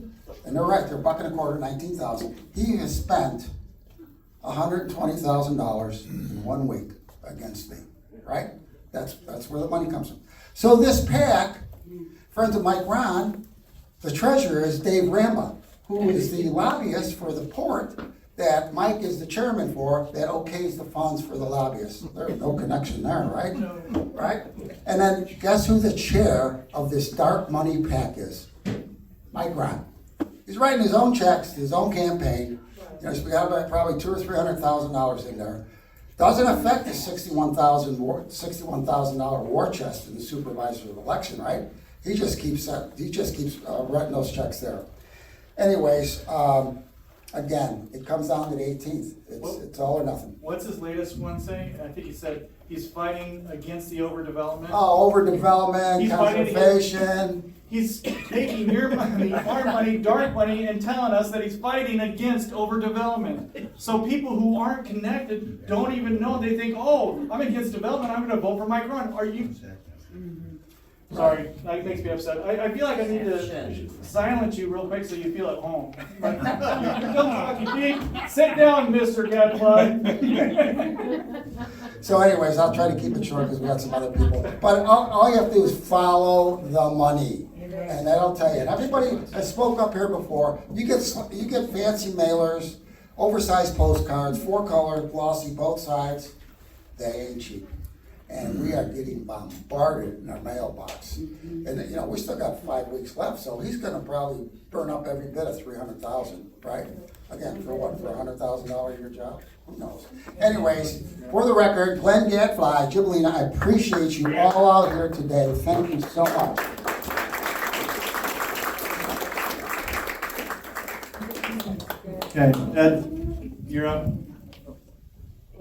And they're right, they're $1.25, 19,000. He has spent $120,000 in 1 week against me, right? That's where the money comes from. So this PAC, Friends of Mike Ron, the treasurer is Dave Ramba, who is the lobbyist for the port that Mike is the chairman for, that okays the funds for the lobbyists. There's no connection there, right? Right? And then guess who the chair of this dark money PAC is? Mike Ron. He's writing his own checks, his own campaign. You know, he's got about probably $200,000 or $300,000 in there. Doesn't affect the $61,000 war chest in the supervisor of election, right? He just keeps writing those checks there. Anyways, again, it comes down to the 18th. It's all or nothing. What's his latest one saying? I think he said he's fighting against the overdevelopment. Oh, overdevelopment, He's fighting conservation. He's taking your money, our money, dark money, and telling us that he's fighting against overdevelopment. So people who aren't connected don't even know. They think, oh, I'm against development, I'm gonna vote for Mike Ron. Are you? Sorry, that makes me upset. I feel like I need to silence you real quick so you feel at home. Like, don't talk, you deep. Sit down, Mr. Gadfly. So anyways, I'll try to keep it short because we got some other people. But all you have to do is follow the money. And that'll tell you. And everybody that spoke up here before, you get fancy mailers, oversized postcards, 4-color, glossy, both sides. They ain't cheap. And we are getting bombarded in our mailbox. And you know, we still got 5 weeks left, so he's gonna probably burn up every bit of $300,000, right? Again, for what, for $100,000 a year job? Who knows? Anyways, for the record, Glenn Gadfly, Gibellina, I appreciate you all out here today. Thank you so much. Okay, Ed, you're up.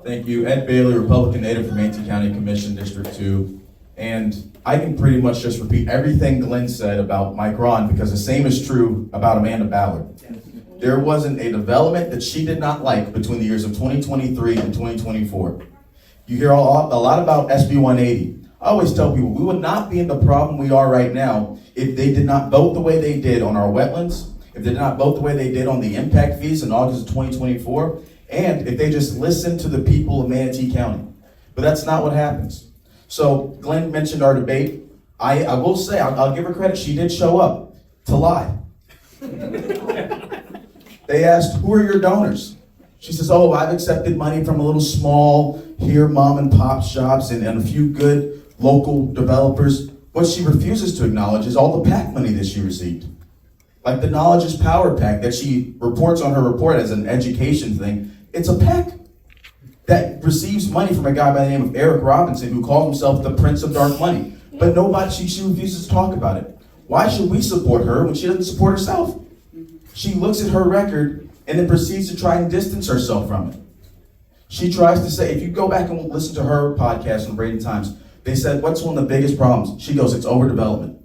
Thank you. Ed Bailey, Republican native from Manatee County Commission, District 2. And I can pretty much just repeat everything Glenn said about Mike Ron because the same is true about Amanda Ballard. There wasn't a development that she did not like between the years of 2023 and 2024. You hear a lot about SB 180. I always tell people we would not be in the problem we are right now if they did not vote the way they did on our wetlands, if they did not vote the way they did on the impact fees in August of 2024, and if they just listened to the people of Manatee County. But that's not what happens. So Glenn mentioned our debate. I will say, I'll give her credit, she did show up to lie. They asked, who are your donors? She says, oh, I've accepted money from a little small here mom and pop shops and a few good local developers. What she refuses to acknowledge is all the PAC money that she received. Like the Knowledge is Power PAC that she reports on her report as an education thing. It's a PAC that receives money from a guy by the name of Eric Robinson who calls himself the Prince of Dark Money. But she refuses to talk about it. Why should we support her when she doesn't support herself? She looks at her record and then proceeds to try and distance herself from it. She tries to say, if you go back and listen to her podcast on Bradenton Times, they said, what's one of the biggest problems? She goes, it's overdevelopment.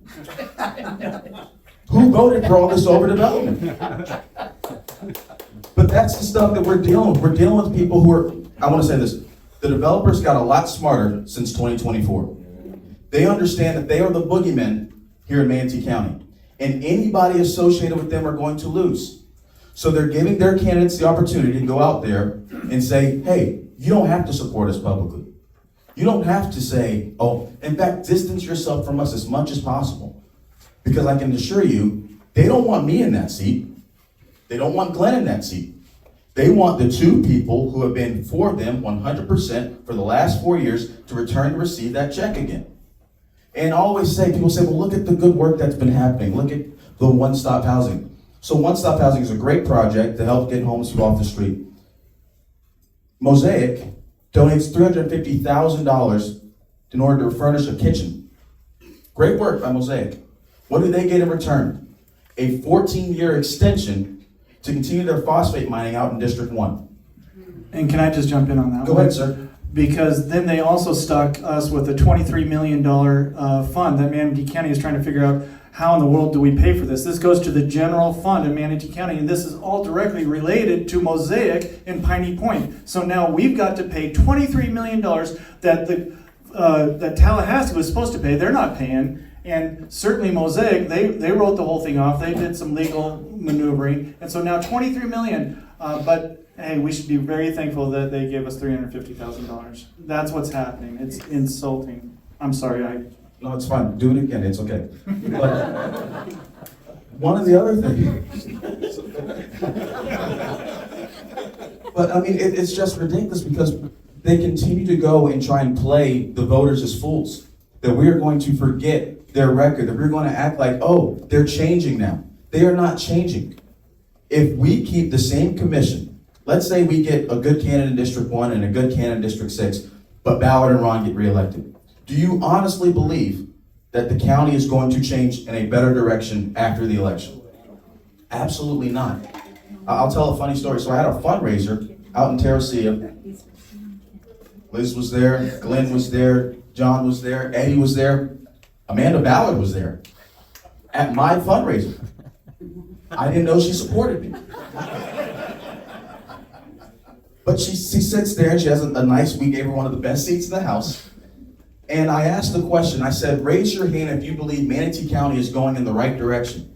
Who voted for all this overdevelopment? But that's the stuff that we're dealing with. We're dealing with people who are, I want to say this, the developers got a lot smarter since 2024. They understand that they are the boogeymen here in Manatee County. And anybody associated with them are going to lose. So they're giving their candidates the opportunity to go out there and say, hey, you don't have to support us publicly. You don't have to say, oh, in fact, distance yourself from us as much as possible. Because I can assure you, they don't want me in that seat. They don't want Glenn in that seat. They want the two people who have been for them 100% for the last 4 years to return to receive that check again. And I always say, people say, well, look at the good work that's been happening. Look at the one-stop housing. So one-stop housing is a great project to help get homeless people off the street. Mosaic donates $350,000 in order to furnish a kitchen. Great work by Mosaic. What do they get in return? a 14-year extension to continue their phosphate mining out in District 1. And can I just jump in on that? Go one? ahead, sir. Because then they also stuck us with a $23 million fund that Manatee County is trying to figure out how in the world do we pay for this. This goes to the general fund in Manatee County, and this is all directly related to Mosaic in Piney Point. So now we've got to pay $23 million that Tallahassee was supposed to pay. They're not paying. And certainly Mosaic, they wrote the whole thing off. They did some legal maneuvering. And so now $23 million. But hey, we should be very thankful that they gave us $350,000. That's what's happening. It's insulting. I'm sorry. No, it's fine. Do it again. It's okay. But one of the other things. But I mean, it's just ridiculous because they continue to go and try and play the voters as fools. That we are going to forget their record. That we're going to act like, oh, they're changing now. They are not changing. If we keep the same commission, let's say we get a good candidate in District 1 and a good candidate in District 6, but Ballard and Ron get reelected. Do you honestly believe that the county is going to change in a better direction after the election? Absolutely not. I'll tell a funny story. So I had a fundraiser out in Terracea. Liz was there, Glenn was there, John was there, Eddie was there, Amanda Ballard was there at my fundraiser. I didn't know she supported me. But she sits there and she has a nice, we gave her one of the best seats in the house. And I asked the question, I said, raise your hand if you believe Manatee County is going in the right direction.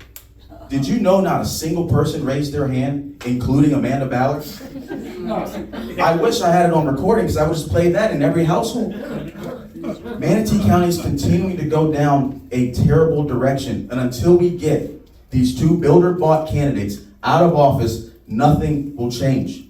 Did you know not a single person raised their hand, including Amanda Ballard? I wish I had it on recording because I would just play that in every household. Manatee County is continuing to go down a terrible direction. And until we get these two builder-bought candidates out of office, nothing will change.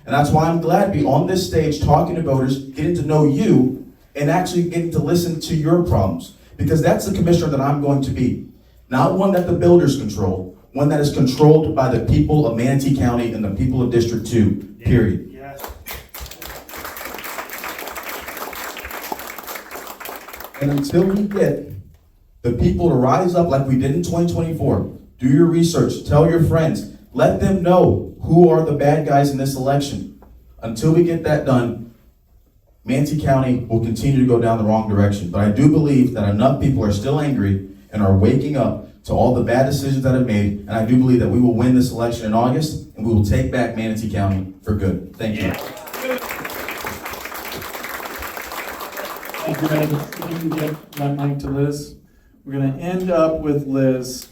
And that's why I'm glad to be on this stage talking to voters, getting to know you, and actually getting to listen to your problems. Because that's the commissioner that I'm going to be. Not one that the builders control, one that is controlled by the people of Manatee County and the people of District 2, period. Yes. And until we get the people to rise up like we did in 2024, do your research, tell your friends, let them know who are the bad guys in this election. Until we get that done, Manatee County will continue to go down the wrong direction. But I do believe that enough people are still angry and are waking up to all the bad decisions that are made. And I do believe that we will win this election in August and we will take back Manatee County for good. Thank you. Thank you, Ed. If you can get that mic to Liz. We're going to end up with Liz.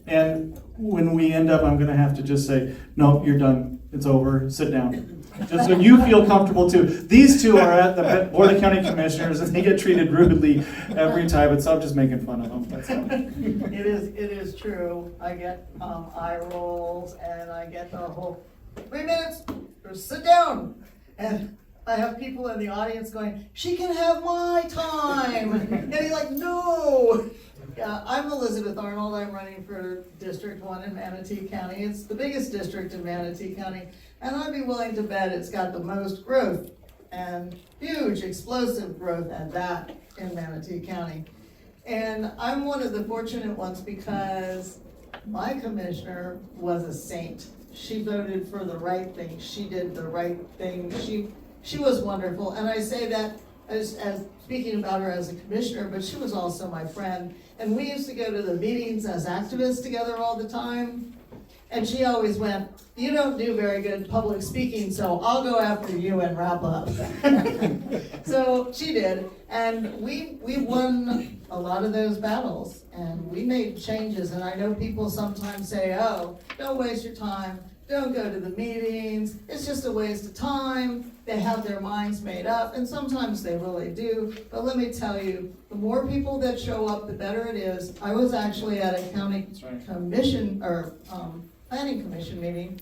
And when we end up, I'm going to have to just say, no, you're done. It's over. Sit down. Just so you feel comfortable too. These two are at the Board of County Commissioners and they get treated rudely every time. And so I'm just making fun of them. That's all. It is true. I get eye rolls and I get the whole 3 minutes, or sit down. And I have people in the audience going, she can have my time. And you're like, no. Yeah, I'm Elizabeth Arnold. I'm running for District 1 in Manatee County. It's the biggest district in Manatee County. And I'd be willing to bet it's got the most growth and huge explosive growth at that in Manatee County. And I'm one of the fortunate ones because my commissioner was a saint. She voted for the right thing. She did the right thing. She was wonderful. And I say that as speaking about her as a commissioner, but she was also my friend. And we used to go to the meetings as activists together all the time. And she always went, you don't do very good public speaking, so I'll go after you and wrap up. So she did. And we won a lot of those battles. And we made changes. And I know people sometimes say, oh, don't waste your time. Don't go to the meetings. It's just a waste of time. They have their minds made up. And sometimes they really do. But let me tell you, the more people that show up, the better it is. I was actually at a county commission or planning commission meeting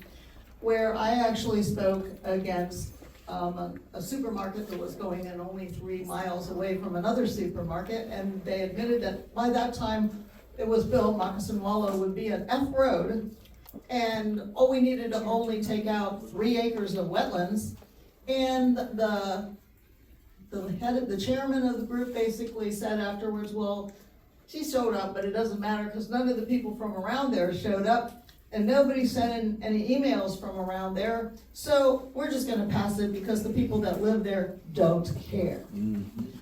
where I actually spoke against a supermarket that was going in only 3 miles away from another supermarket, and they admitted that by that time it was built, Moccasin Wallow would be an F road, and we needed to only take out 3 acres of wetlands, and the chairman of the group basically said afterwards, well, she showed up, but it doesn't matter because none of the people from around there showed up. And nobody sent in any emails from around there. So we're just gonna pass it because the people that live there don't care.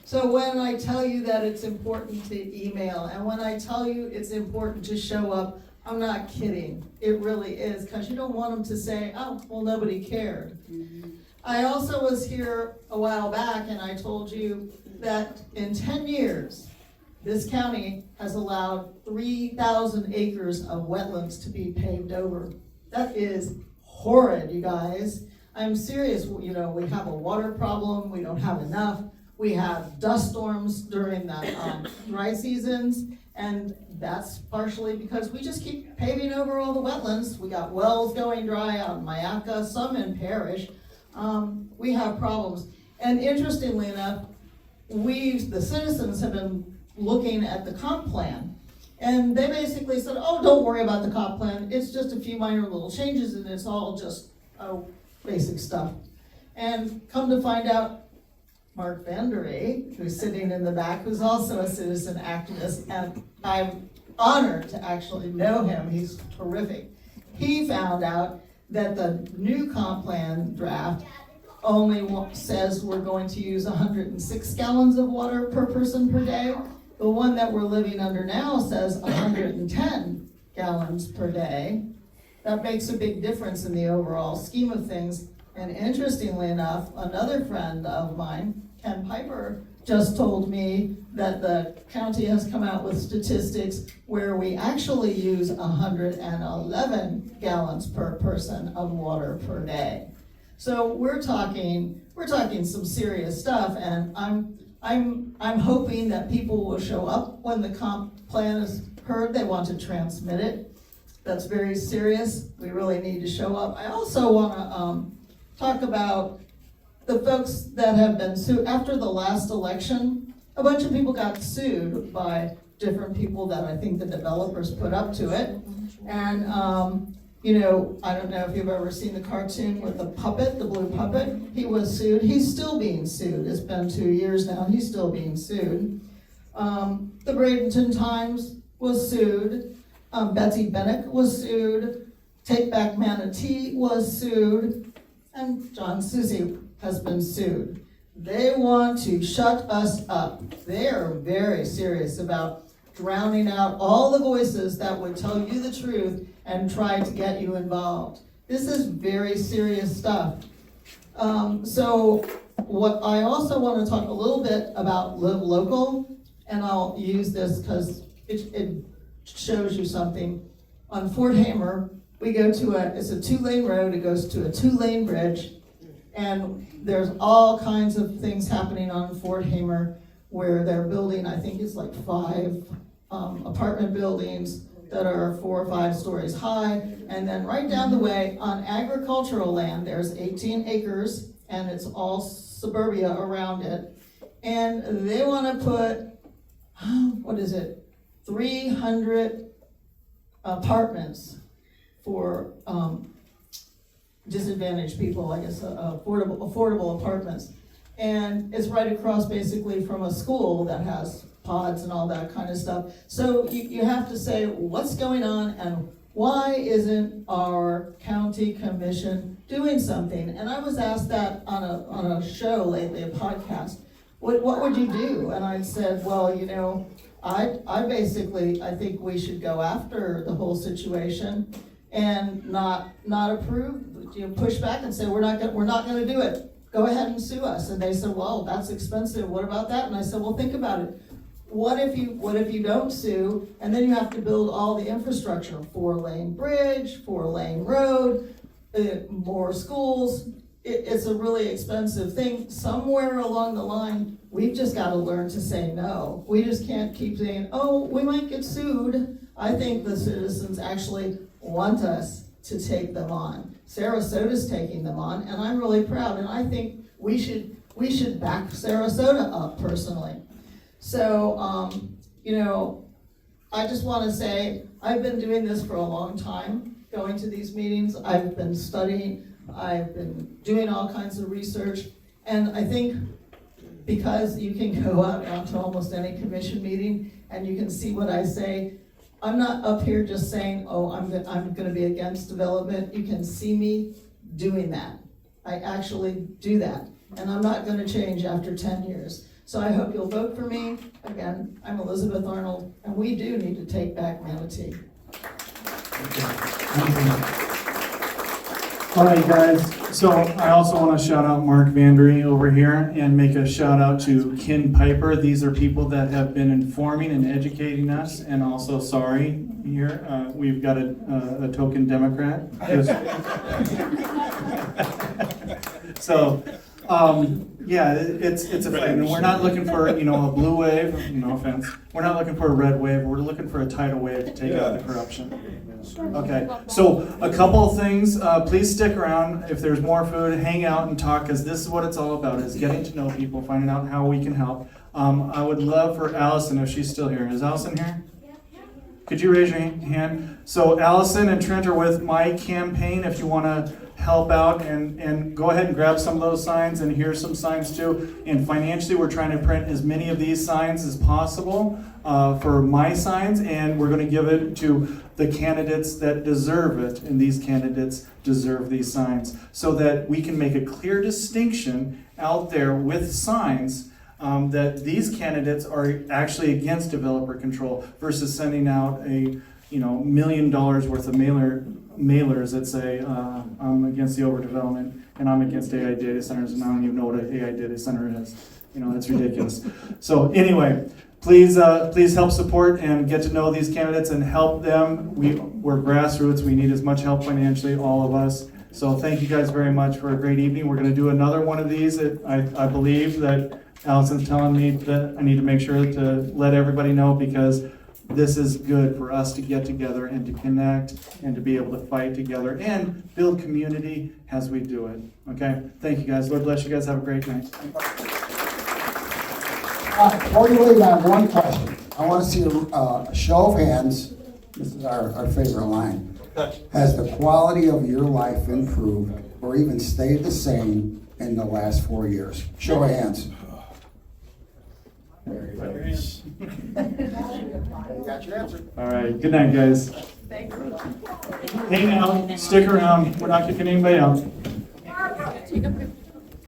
So when I tell you that it's important to email, and when I tell you it's important to show up, I'm not kidding. It really is, because you don't want them to say, oh, well, nobody cared. I also was here a while back and I told you that in 10 years, this county has allowed 3,000 acres of wetlands to be paved over. That is horrid, you guys. I'm serious, you know, we have a water problem, we don't have enough. We have dust storms during the dry seasons, and that's partially because we just keep paving over all the wetlands. We got wells going dry out in Mayaca, some in Parish. We have problems. And interestingly enough, the citizens have been looking at the comp plan. And they basically said, oh, don't worry about the comp plan. It's just a few minor little changes and it's all just basic stuff. And come to find out, Mark Vanderay, who's sitting in the back, who's also a citizen activist, and I'm honored to actually know him. He's terrific. He found out that the new comp plan draft only says we're going to use 106 gallons of water per person per day. The one that we're living under now says 110 gallons per day. That makes a big difference in the overall scheme of things. And interestingly enough, another friend of mine, Ken Piper, just told me that the county has come out with statistics where we actually use 111 gallons per person of water per day. So we're talking some serious stuff, and I'm hoping that people will show up when the comp plan is heard. They want to transmit it. That's very serious. We really need to show up. I also want to talk about the folks that have been sued. After the last election, a bunch of people got sued by different people that I think the developers put up to it. And, you know, I don't know if you've ever seen the cartoon with the puppet, the blue puppet. He was sued. He's still being sued. It's been 2 years now. He's still being sued. The Bradenton Times was sued. Betsy Bennett was sued. Take Back Manatee was sued. And John Susie has been sued. They want to shut us up. They are very serious about drowning out all the voices that would tell you the truth and try to get you involved. This is very serious stuff. So what I also want to talk a little bit about Live Local, and I'll use this because it shows you something. On Fort Hamer, we go to it's a 2-lane road, it goes to a 2-lane bridge, and there's all kinds of things happening on Fort Hamer where they're building, I think it's like 5 apartment buildings that are 4 or 5 stories high. And then right down the way on agricultural land, there's 18 acres and it's all suburbia around it. And they want to put, 300 apartments for disadvantaged people, I guess, affordable apartments. And it's right across basically from a school that has pods and all that kind of stuff. So you have to say, what's going on and why isn't our county commission doing something? And I was asked that on a show lately, a podcast. What would you do? And I said, well, you know, I think we should go after the whole situation and not approve, push back and say, we're not going to do it. Go ahead and sue us. And they said, well, that's expensive. What about that? And I said, well, think about it. What if you don't sue, and then you have to build all the infrastructure, 4-lane bridge, 4-lane road, more schools. It's a really expensive thing. Somewhere along the line, we've just got to learn to say no. We just can't keep saying, oh, we might get sued. I think the citizens actually want us to take them on. Sarasota's taking them on, and I'm really proud, and I think we should back Sarasota up personally. So, you know, I just want to say, I've been doing this for a long time, going to these meetings. I've been studying, I've been doing all kinds of research, and I think because you can go out onto almost any commission meeting and you can see what I say. I'm not up here just saying, oh, I'm gonna be against development. You can see me doing that. I actually do that, and I'm not gonna change after 10 years. So I hope you'll vote for me. Again, I'm Elizabeth Arnold, and we do need to take back Manatee. All right, guys, so I also want to shout out Mark Vandry over here and make a shout out to Ken Piper. These are people that have been informing and educating us, and also, sorry, here, we've got a token Democrat. So, yeah, it's a fight, and we're not looking for, a blue wave, no offense. We're not looking for a red wave, we're looking for a tidal wave to take out the corruption. Okay, so a couple of things, please stick around. If there's more food, hang out and talk, because this is what it's all about, is getting to know people, finding out how we can help. I would love for Allison, if she's still here. Is Allison here? Could you raise your hand? So Allison and Trent are with my campaign. If you want to help out and go ahead and grab some of those signs, and here's some signs too. And financially, we're trying to print as many of these signs as possible for my signs, and we're going to give it to the candidates that deserve it, and these candidates deserve these signs, so that we can make a clear distinction out there with signs that these candidates are actually against developer control versus sending out a $1 million worth of mailers that say I'm against the overdevelopment and I'm against AI data centers, and I don't even know what an AI data center is. That's ridiculous. So anyway, please help support and get to know these candidates and help them. We're grassroots. We need as much help financially, all of us. So thank you guys very much for a great evening. We're going to do another one of these. I believe that Allison's telling me that I need to make sure to let everybody know, because this is good for us to get together and to connect and to be able to fight together and build community as we do it. Okay? Thank you guys. Lord bless you guys. Have a great night. Before you leave, I have one question. I want to see a show of hands. This is our favorite line. Has the quality of your life improved or even stayed the same in the last 4 years? Show of hands. There you go. You got your answer. All right. Good night, guys. Hang out. Stick around. We're not kicking anybody out.